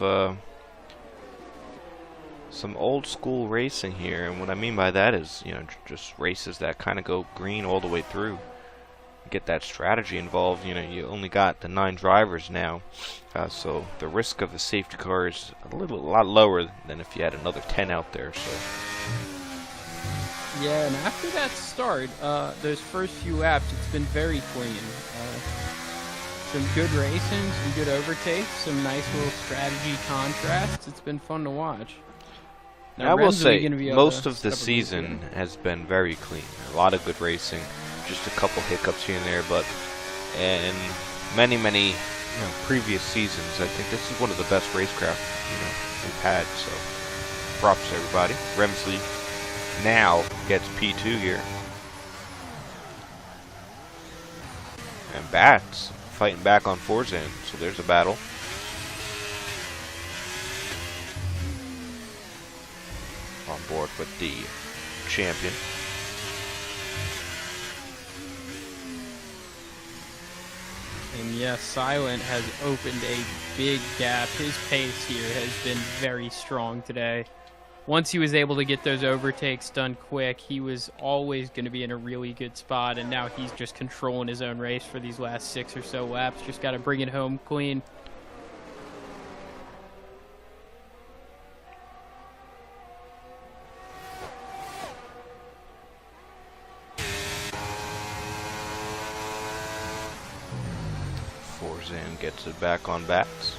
some old school racing here, and what I mean by that is, you know, just races that kind of go green all the way through. Get that strategy involved. You know, you only got the 9 drivers now, so the risk of a safety car is a lot lower than if you had another 10 out there. So. Yeah, and after that start, those first few laps, it's been very clean. Some good racing, some good overtakes, some nice little strategy contrasts. It's been fun to watch. Now, I will say, most of the season has been very clean. A lot of good racing, just a couple hiccups here and there, but in many previous seasons, I think this is one of the best racecraft we've had. So, props to everybody. Remsley now gets P2 here. Bats fighting back on Forzan, so there's a battle. On board with the champion. And yes, Silent has opened a big gap. His pace here has been very strong today. Once he was able to get those overtakes done quick, he was always going to be in a really good spot, and now he's just controlling his own race for these last 6 or so laps. Just got to bring it home clean. Forzan gets it back on bats.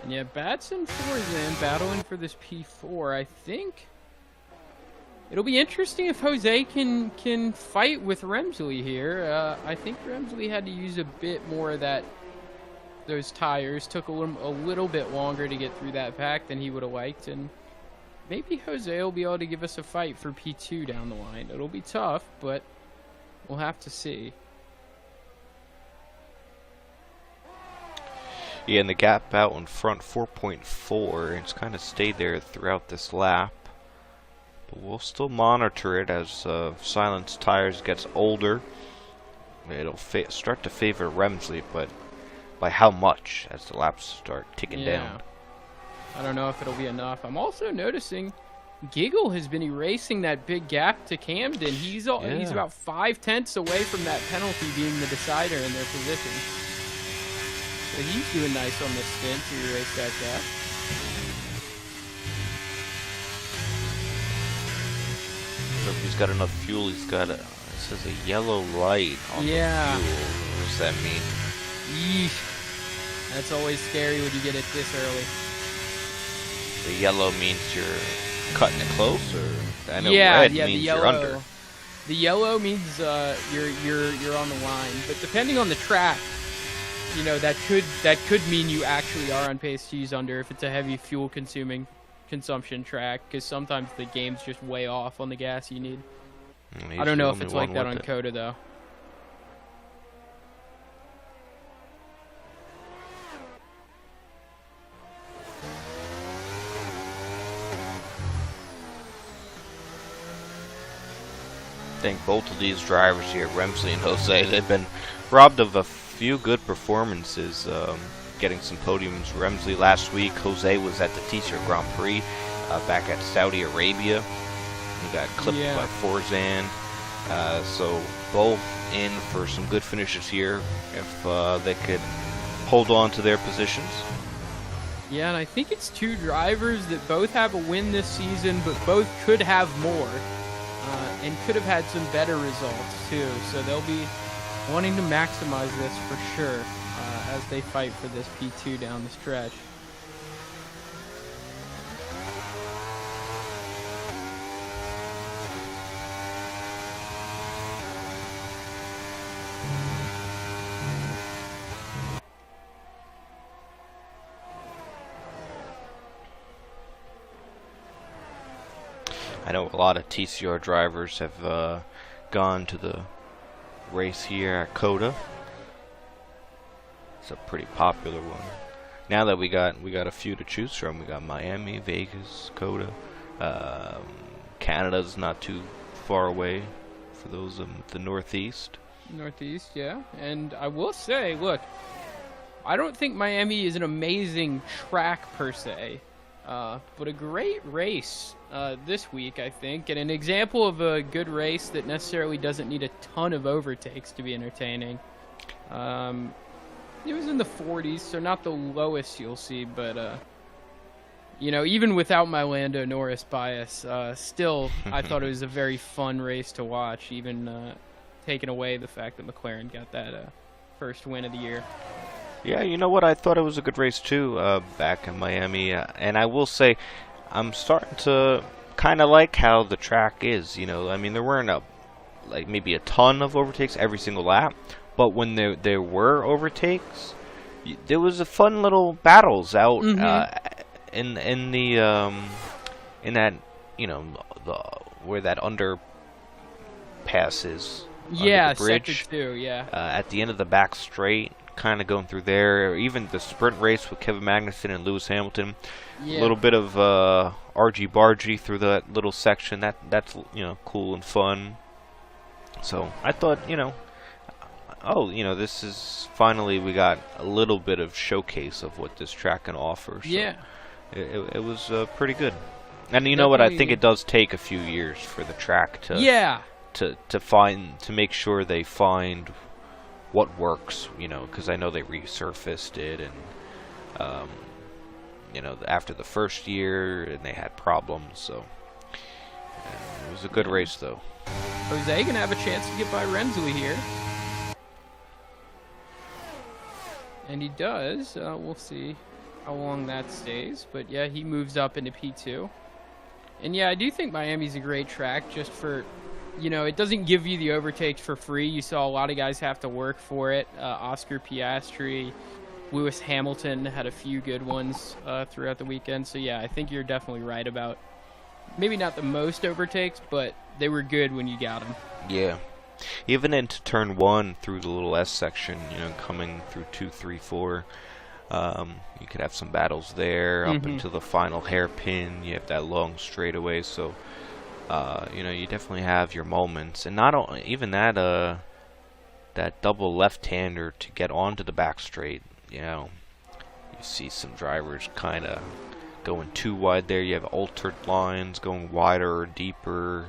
And yeah, Bats and Forzan battling for this P4. I think it'll be interesting if Jose can fight with Remsley here. I think Remsley had to use a bit more of those tires. Took a little bit longer to get through that pack than he would have liked, and maybe Jose will be able to give us a fight for P2 down the line. It'll be tough, but we'll have to see. Yeah, and the gap out in front, 4.4. It's kind of stayed there throughout this lap. But we'll still monitor it as Silent's tires gets older. It'll start to favor Remsley, but by how much as the laps start ticking down? I don't know if it'll be enough. I'm also noticing Giggle has been erasing that big gap to Camden. He's about 5/10 away from that penalty being the decider in their position. So he's doing nice on this stint to erase that gap. So if he's got enough fuel, he's got it says a yellow light on the fuel. What does that mean? Yeesh. That's always scary when you get it this early. The yellow means you're cutting it close, or I know red means you're under. The yellow means you're on the line, but depending on the track, you know, that could mean you actually are on pace to use under if it's a heavy fuel consumption track, because sometimes the game's just way off on the gas you need. I don't know if it's like that on Coda though. I think both of these drivers here, Remsley and Jose, they've been robbed of a few good performances, getting some podiums. Remsley last week, Jose was at the TCR Grand Prix back at Saudi Arabia. He got clipped by Forzan, so both in for some good finishes here if they could hold on to their positions. Yeah, and I think it's two drivers that both have a win this season, but both could have more, and could have had some better results too. So they'll be wanting to maximize this for sure as they fight for this P2 down the stretch. I know a lot of TCR drivers have gone to the race here at Coda. It's a pretty popular one. Now that we got a few to choose from, we got Miami, Vegas, Coda. Canada's not too far away for those in the Northeast. Northeast, yeah. And I will say, look, I don't think Miami is an amazing track per se, but a great race this week, I think, and an example of a good race that necessarily doesn't need a ton of overtakes to be entertaining. It was in the 40s, so not the lowest you'll see, but you know, even without my Lando Norris bias, still I thought it was a very fun race to watch, even taking away the fact that McLaren got that first win of the year. Yeah, you know what? I thought it was a good race too, back in Miami, and I will say, I'm starting to kind of like how the track is. You know, I mean, there weren't like maybe a ton of overtakes every single lap, but when there were overtakes, there was a fun little battles out in that, you know, the where that underpass is. Yeah, under the bridge, sector 2, yeah. at the end of the back straight, kind of going through there. Or even the sprint race with Kevin Magnussen and Lewis Hamilton. Yeah. A little bit of argy-bargy through that little section. That's you know, cool and fun. So I thought, you know, oh, you know, this is finally we got a little bit of showcase of what this track can offer. So Yeah. it was pretty good. And you know what? I think it does take a few years for the track to to make sure they find what works, you know, because I know they resurfaced it, and you know, after the first year, and they had problems. So it was a good race, though. Jose gonna have a chance to get by Rensley here, and he does. We'll see how long that stays, but yeah, he moves up into P2. And yeah, I do think Miami's a great track, just for, you know, it doesn't give you the overtakes for free. You saw a lot of guys have to work for it. Oscar Piastri, Lewis Hamilton had a few good ones throughout the weekend. So yeah, I think you're definitely right about maybe not the most overtakes, but they were good when you got them. Yeah. Even into turn 1 through the little S section, you know, coming through 2, 3, 4, you could have some battles there. Up into the final hairpin, you have that long straightaway. So you know, you definitely have your moments, and not only even that that double left-hander to get onto the back straight. You know, you see some drivers kind of going too wide there. You have altered lines going wider or deeper,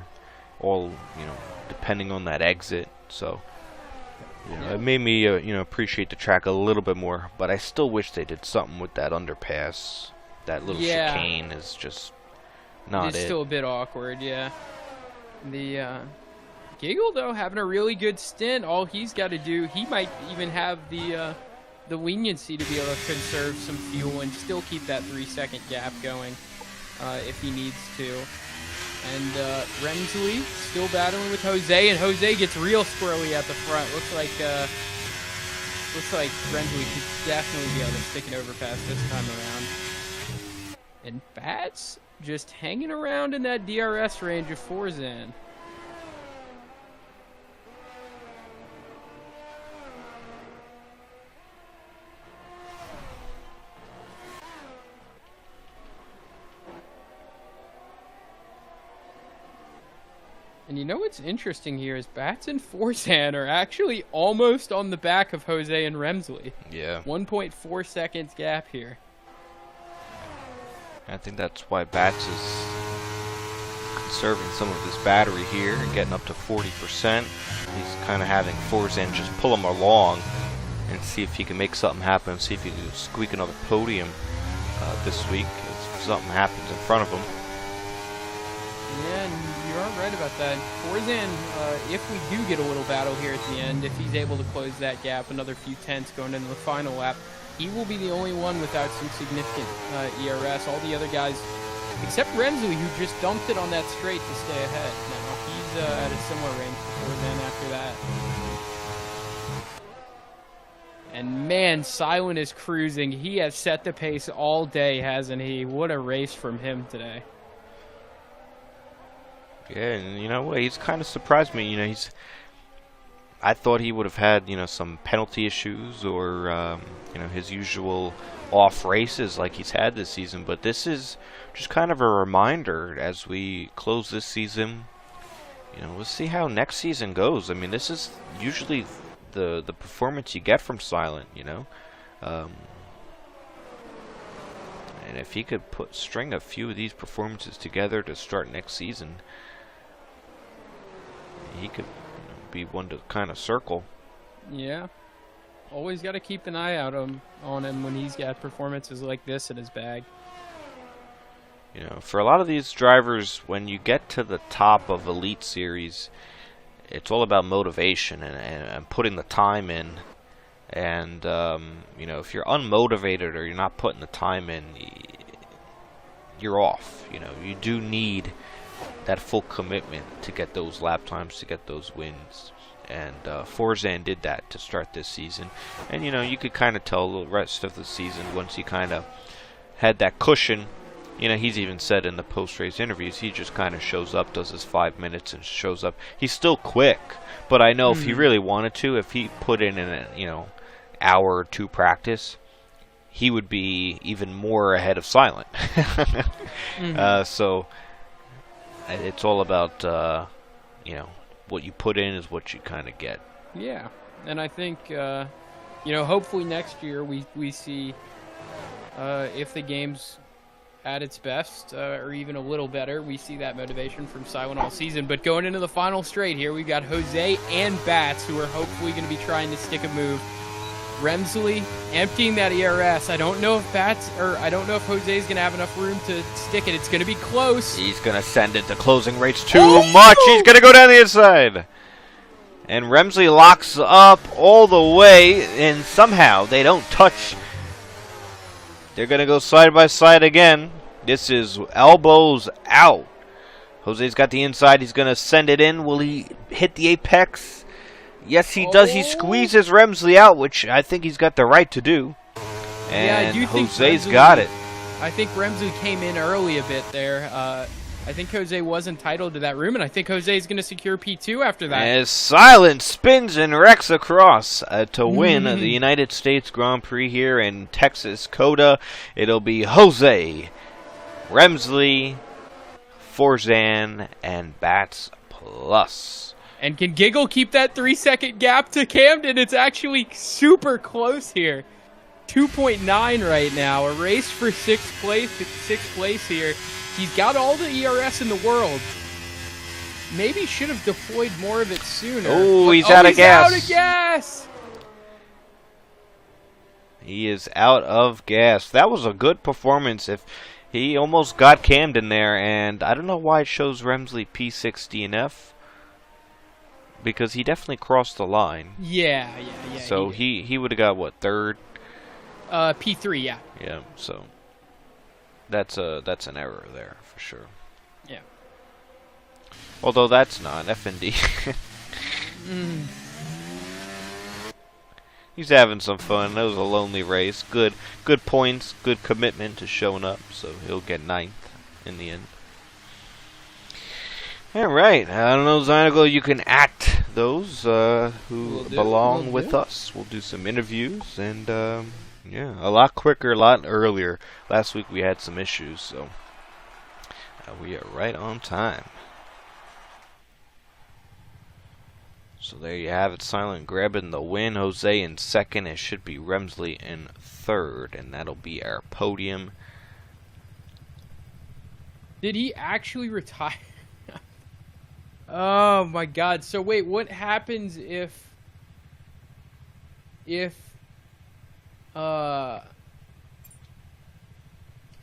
all, you know, depending on that exit. So you know, it made me you know, appreciate the track a little bit more. But I still wish they did something with that underpass. That little chicane is just not it's still a bit awkward, yeah. The Giggle, though, having a really good stint. All he's got to do, he might even have the leniency to be able to conserve some fuel and still keep that 3-second gap going if he needs to. And Rensley still battling with Jose, and Jose gets real squirrely at the front. Looks like Rensley could definitely be able to stick an overpass this time around. And Bats just hanging around in that DRS range of Forzan. And you know what's interesting here is Bats and Forzan are actually almost on the back of Jose and Rensley. Yeah. 1.4 seconds gap here. I think that's why Bats is conserving some of his battery here and getting up to 40%. He's kind of having Forzan just pull him along and see if he can make something happen, see if he can squeak another podium this week if something happens in front of him. Yeah, and you are right about that. Forzan, if we do get a little battle here at the end, if he's able to close that gap, another few tenths going into the final lap, he will be the only one without some significant ERS. All the other guys, except Rensley, who just dumped it on that straight to stay ahead. Now he's at a similar range to Forzan after that. And man, Silent is cruising. He has set the pace all day, hasn't he? What a race from him today. Yeah, and you know what? He's kind of surprised me. You know, I thought he would have had, you know, some penalty issues or, you know, his usual off races like he's had this season. But this is just kind of a reminder as we close this season. You know, we'll see how next season goes. I mean, this is usually the performance you get from Silent, you know. And if he could string a few of these performances together to start next season, he could, you know, be one to kind of circle. Yeah. always got to keep an eye out on him when he's got performances like this in his bag. You know, for a lot of these drivers, when you get to the top of Elite Series, it's all about motivation and putting the time in. And, you know, if you're unmotivated or you're not putting the time in, you're off. You know, you do need that full commitment to get those lap times, to get those wins. And Forzan did that to start this season. And, you know, you could kind of tell the rest of the season once he kind of had that cushion. You know, he's even said in the post-race interviews, he just kind of shows up, does his 5 minutes, and shows up. He's still quick, but I know if he really wanted to, if he put in an, you know, hour or two practice, he would be even more ahead of Silent. So it's all about, you know, what you put in is what you kind of get. Yeah, and I think, you know, hopefully next year we see if the game's at its best, or even a little better, we see that motivation from Silent all season. But going into the final straight here, we've got Jose and Bats, who are hopefully going to be trying to stick a move. Remsley emptying that ERS. I don't know if Jose's going to have enough room to stick it. It's going to be close. He's going to send it to closing rates too much. He's going to go down the inside. And Remsley locks up all the way, and somehow they don't touch. They're going to go side by side again. This is elbows out. Jose's got the inside. He's going to send it in. Will he hit the apex? Yes, he does. He squeezes Remsley out, which I think he's got the right to do. And yeah, I do think Jose's got it. I think Remsley came in early a bit there. I think Jose was entitled to that room, and I think Jose is going to secure P2 after that. As Silent spins and wrecks across to win the United States Grand Prix here in Texas, COTA. It'll be Jose, Remsley, Forzan, and Bats Plus. And can Giggle keep that 3-second gap to Camden? It's actually super close here. 2.9 right now. A race for sixth place here. He's got all the ERS in the world. Maybe should have deployed more of it sooner. Oh, he's out of gas. Out of gas. He is out of gas. That was a good performance. If he almost got Camden there, and I don't know why it shows Remsley P6 DNF, because he definitely crossed the line. Yeah. So he would have got what, third? P3, yeah. Yeah. So that's an error there for sure. Yeah. Although that's not FND. He's having some fun. That was a lonely race. Good points, good commitment to showing up. So he'll get 9th in the end. All right. I don't know, Zynagle, you can act those who belong with us. We'll do some interviews and yeah, a lot quicker, a lot earlier. Last week we had some issues, so we are right on time. So there you have it. Silent grabbing the win. Jose in second. It should be Remsley in third, and that'll be our podium. Did he actually retire? Oh my God! So wait, what happens if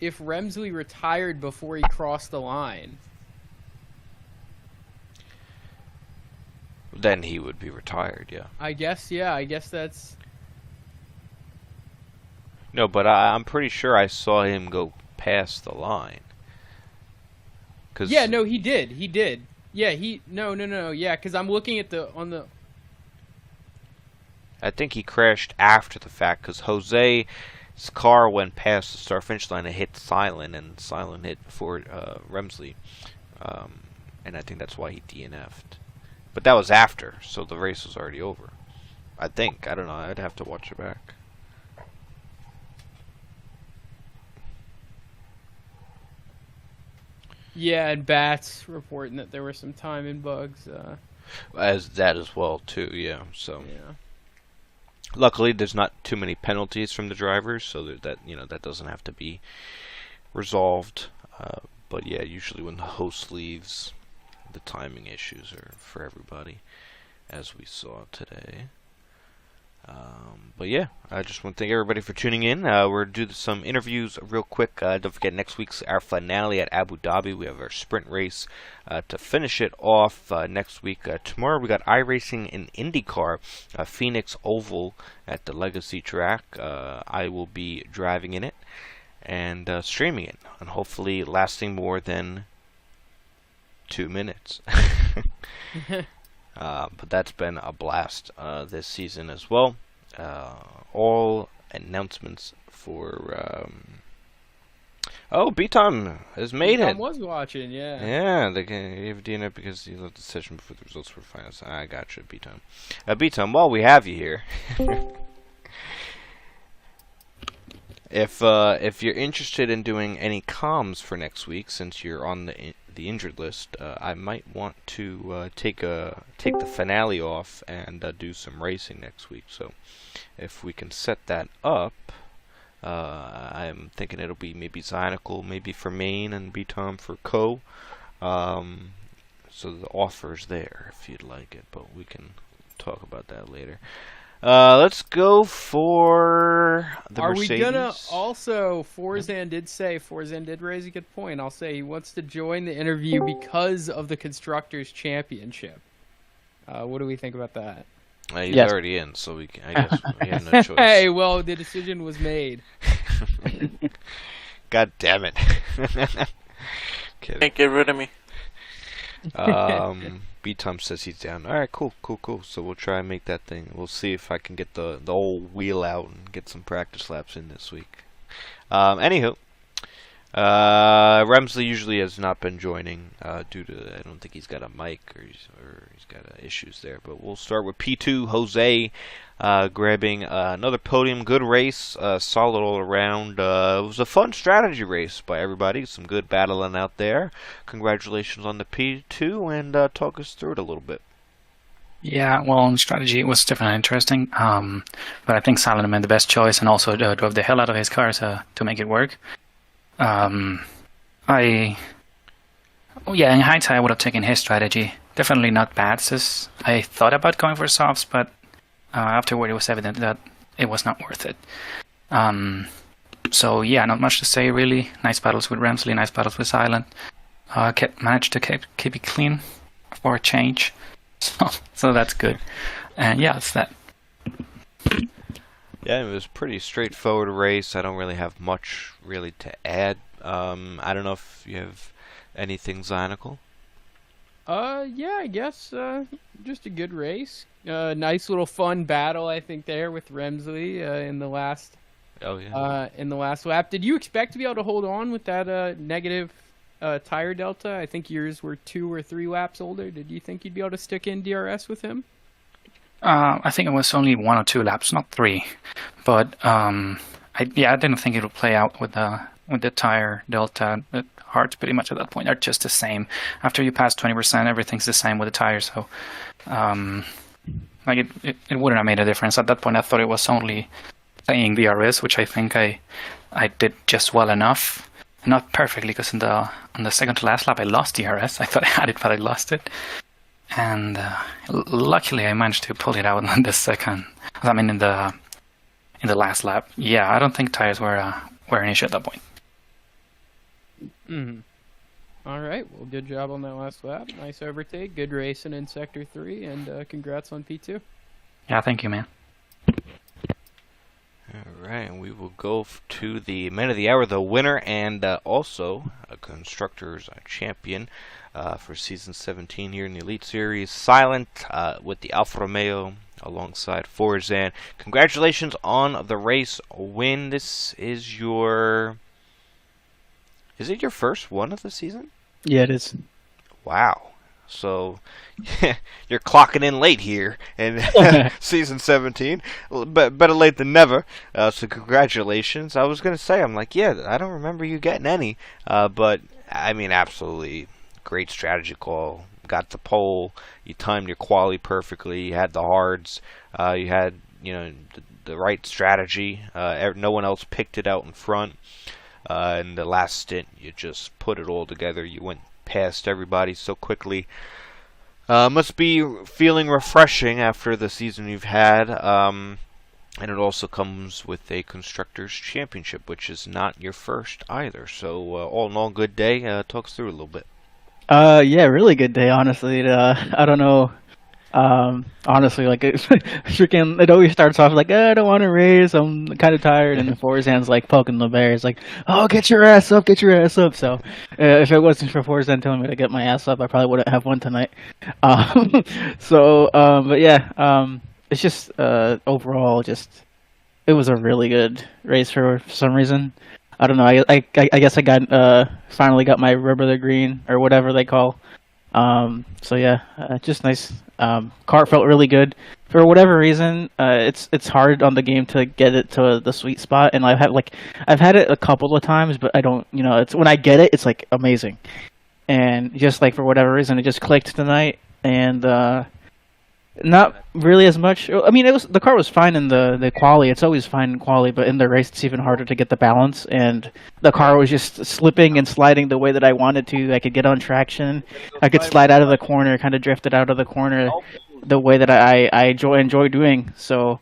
Remsley retired before he crossed the line? Then he would be retired, yeah. I guess, yeah. I guess that's... No, but I'm pretty sure I saw him go past the line. Yeah, no, he did. He did. Yeah, No. Yeah, because I'm looking at I think he crashed after the fact, because Jose's car went past the start-finish line and hit Silent, and Silent hit before Remsley. And I think that's why he DNF'd. But that was after, so the race was already over. I think. I don't know. I'd have to watch it back. Yeah, and Bats reporting that there were some timing bugs. As that as well, too, yeah. So. Yeah. Luckily, there's not too many penalties from the drivers, so that doesn't have to be resolved. But yeah, usually when the host leaves, the timing issues are for everybody, as we saw today. But yeah, I just want to thank everybody for tuning in. We're going to do some interviews real quick. Don't forget, next week's our finale at Abu Dhabi. We have our sprint race to finish it off next week. Tomorrow we got iRacing in IndyCar, Phoenix Oval at the Legacy track. I will be driving in it and streaming it, and hopefully lasting more than 2 minutes. But that's been a blast this season as well. All announcements for B-Tom has made it. Was watching, yeah. Yeah, they gave DNF because he left the session before the results were final. So I got you, B-Tom. B-Tom, while we have you here, if you're interested in doing any comms for next week, since you're on the injured list, I might want to take the finale off and do some racing next week. So if we can set that up, I'm thinking it'll be maybe Zynical, maybe for Maine, and B-Tom for Co. So the offer's there if you'd like it, but we can talk about that later. Let's go for the Mercedes. Are we gonna also? Forzan did raise a good point. I'll say he wants to join the interview because of the Constructors' Championship. What do we think about that? He's already in, so I guess we have no choice. Hey, well, the decision was made. God damn it. Can't get rid of me. B-Tom says he's down. Alright, cool. So we'll try and make that thing. We'll see if I can get the old wheel out and get some practice laps in this week. Anywho, Remsley usually has not been joining due to, I don't think he's got a mic or he's got issues there. But we'll start with P2, Jose, grabbing another podium. Good race, solid all around. It was a fun strategy race by everybody. Some good battling out there. Congratulations on the P2, and talk us through it a little bit. Yeah, well, on strategy, it was definitely interesting. But I think Silent made the best choice and also drove the hell out of his car to make it work. In hindsight, I would have taken his strategy. Definitely not bad, since I thought about going for softs, but afterward it was evident that it was not worth it. So yeah, not much to say really. Nice battles with Remsley, nice battles with Silent. Managed to keep it clean for a change. So that's good. And yeah, it's that. Yeah, it was a pretty straightforward race. I don't really have much really to add. I don't know if you have anything, Zynical. Yeah, I guess just a good race. Nice little fun battle, I think, there with Remsley in the last. Oh yeah. In the last lap, did you expect to be able to hold on with that negative tire delta? I think yours were 2 or 3 laps older. Did you think you'd be able to stick in DRS with him? I think it was only 1 or 2 laps, not 3. But I didn't think it would play out with the tire delta. The hearts pretty much at that point are just the same. After you pass 20%, everything's the same with the tire. So, it wouldn't have made a difference at that point. I thought it was only playing DRS, which I think I did just well enough. Not perfectly, because on the second to last lap I lost DRS. I thought I had it, but I lost it. And luckily, I managed to pull it out in the second. I mean, in the last lap. Yeah, I don't think tires were an issue at that point. Mm-hmm. All right. Well, good job on that last lap. Nice overtake. Good racing in Sector 3, and congrats on P2. Yeah, thank you, man. All right, and we will go to the man of the hour, the winner, and also a constructors champion. For season 17 here in the Elite Series, Silent with the Alfa Romeo alongside Forzan. Congratulations on the race win. This is is it your first one of the season? Yeah, it is. Wow. So you're clocking in late here in season 17. Better late than never. So congratulations. I was going to say, I'm like, yeah, I don't remember you getting any. But, I mean, absolutely great strategy call. Got the pole. You timed your quali perfectly. You had the hards. You had, the right strategy. No one else picked it out in front. In the last stint, you just put it all together. You went past everybody so quickly. Must be feeling refreshing after the season you've had. And it also comes with a Constructors Championship, which is not your first either. So, all in all, good day. Talk us through a little bit. Yeah, really good day, honestly. I don't know. Honestly, like freaking, it always starts off like, I don't want to race. I'm kind of tired, and the Forzan's like poking the bear. It's like, oh, get your ass up, get your ass up. So, if it wasn't for Forzan telling me to get my ass up, I probably wouldn't have won tonight. Um, but yeah, it's just overall, just it was a really good race for some reason. I don't know. I guess I got finally got my rubber the green or whatever they call. So yeah, just nice. Car felt really good. For whatever reason, it's hard on the game to get it to the sweet spot, and I've had it a couple of times, but I don't, it's when I get it, it's like amazing, and just like for whatever reason, it just clicked tonight, and not really as much. I mean, the car was fine in the quali. It's always fine in quali, but in the race, it's even harder to get the balance. And the car was just slipping and sliding the way that I wanted to. I could get on traction. I could slide out of the corner, kind of drifted out of the corner, the way that I enjoy doing. So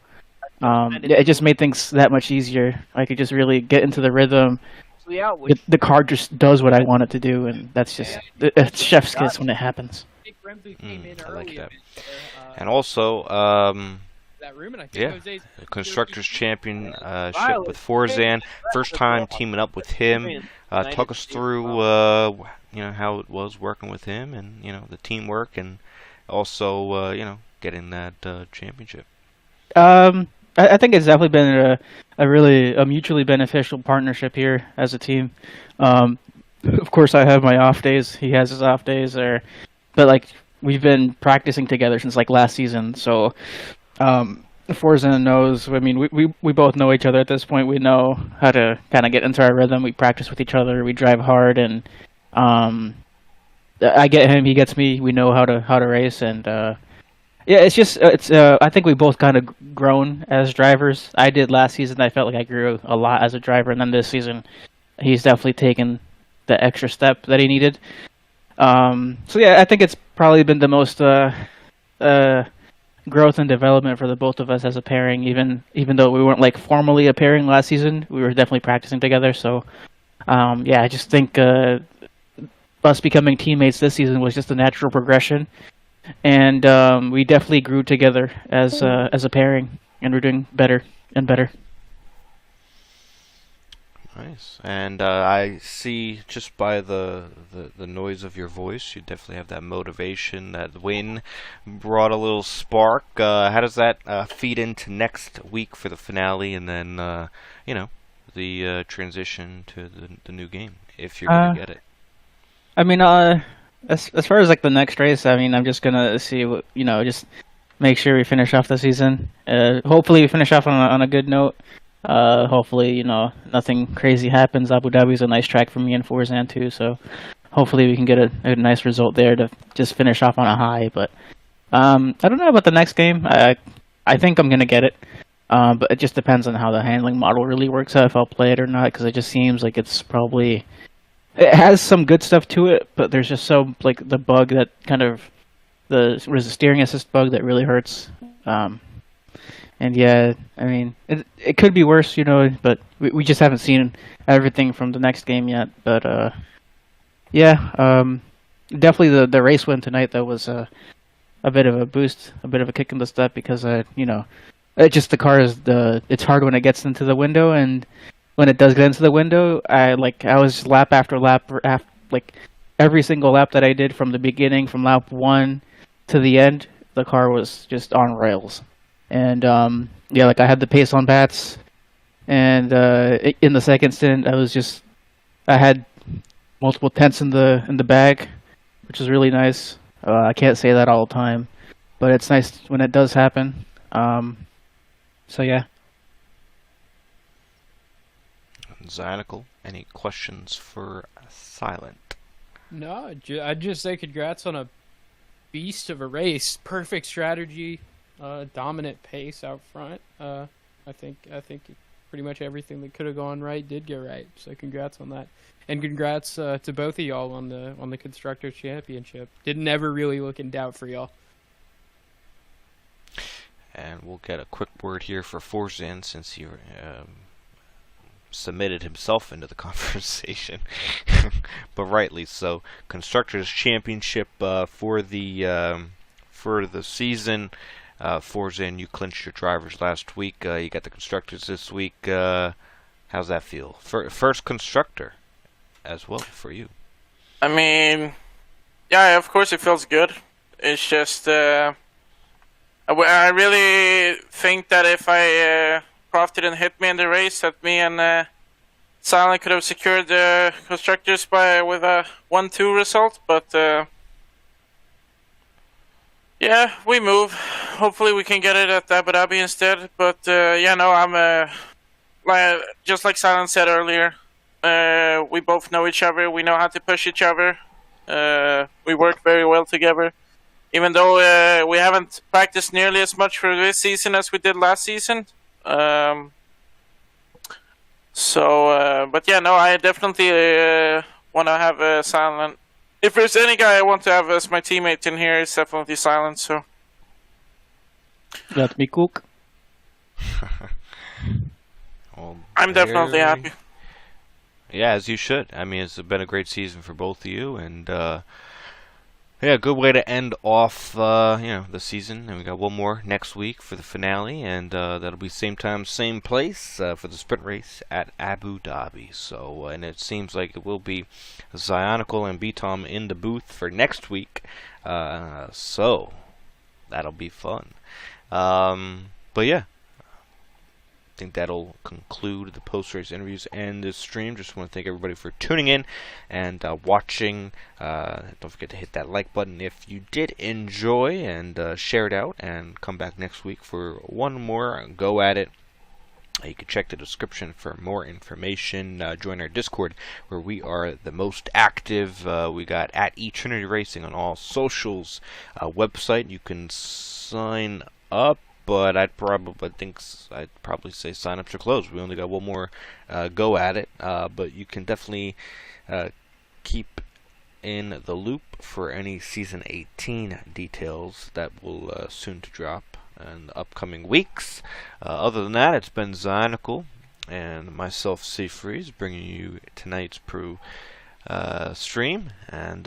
it just made things that much easier. I could just really get into the rhythm. The car just does what I want it to do, and that's just it's chef's kiss when it happens. I like that. And also, the Constructors Championship with Forzan. First time teaming up with him. Talk us through, how it was working with him, and the teamwork, and also, getting that championship. I think it's definitely been a mutually beneficial partnership here as a team. Of course, I have my off days. He has his off days, but like we've been practicing together since like last season. So Forzan knows. I mean, we both know each other at this point. We know how to kind of get into our rhythm. We practice with each other. We drive hard, and I get him. He gets me. We know how to race, and yeah, I think we both kind of grown as drivers. I did last season. I felt like I grew a lot as a driver, and then this season, he's definitely taken the extra step that he needed. So yeah, I think it's probably been the most growth and development for the both of us as a pairing. Even though we weren't like formally a pairing last season, we were definitely practicing together. So yeah, I just think us becoming teammates this season was just a natural progression, and we definitely grew together as a pairing, and we're doing better and better. Nice. And I see just by the noise of your voice, you definitely have that motivation. That win brought a little spark. How does that feed into next week for the finale, and then the transition to the new game, if you're gonna get it? I mean, as far as like the next race, I mean, I'm just gonna see what just make sure we finish off the season. Hopefully, we finish off on a good note. Hopefully, nothing crazy happens. Abu Dhabi's a nice track for me and Forzan too, so hopefully we can get a nice result there to just finish off on a high. But I don't know about the next game. I think I'm gonna get it, but it just depends on how the handling model really works out, if I'll play it or not, because it just seems like it has some good stuff to it, but there's just like the bug that kind of the steering assist bug that really hurts. And yeah, I mean, it could be worse, but we just haven't seen everything from the next game yet. But yeah, definitely the race win tonight, though, was a bit of a boost, a bit of a kick in the step, because the car it's hard when it gets into the window, and when it does get into the window, I was lap after lap, like every single lap that I did from the beginning, from lap 1 to the end, the car was just on rails. And yeah, like I had the pace on bats, and in the second stint, I had multiple tenths in the bag, which is really nice. I can't say that all the time, but it's nice when it does happen. So yeah. Zynical, any questions for Silent? No, I'd just say congrats on a beast of a race. Perfect strategy. Dominant pace out front. I think pretty much everything that could have gone right did go right. So congrats on that, and congrats to both of y'all on the Constructors Championship. Didn't ever really look in doubt for y'all. and we'll get a quick word here for Forzan since he submitted himself into the conversation, but rightly so. Constructors Championship for the season. Forzan, you clinched your drivers last week. You got the constructors this week. How's that feel? First constructor as well for you. I mean, yeah, of course it feels good. It's just I really think that if Croft didn't hit me in the race, that me and Silent could have secured the constructors with a 1-2 result. But yeah, we move. Hopefully we can get it at Abu Dhabi instead. But yeah, no, I'm just like Silent said earlier. We both know each other. We know how to push each other. We work very well together. Even though we haven't practiced nearly as much for this season as we did last season. But yeah, no, I definitely want to have Silent. If there's any guy I want to have as my teammate in here, it's definitely Silent. So Let me cook. Well, I'm definitely happy. Yeah, as you should. I mean, it's been a great season for both of you, and yeah, good way to end off the season. And we got one more next week for the finale, and that'll be same time, same place for the sprint race at Abu Dhabi. So, and it seems like it will be Zionicle and BTOM in the booth for next week. So that'll be fun. But yeah. I think that'll conclude the post-race interviews and this stream. Just want to thank everybody for tuning in and watching. Don't forget to hit that like button if you did enjoy, and share it out, and come back next week for one more go at it. You can check the description for more information. Join our Discord where we are the most active. We got at Trinity Racing on all socials. Website, you can sign up. But I'd probably say sign-ups are closed. We only got one more go at it, but you can definitely keep in the loop for any Season 18 details that will soon to drop in the upcoming weeks. Other than that, it's been Zionicle and myself, Seafreeze, bringing you tonight's Pro stream, and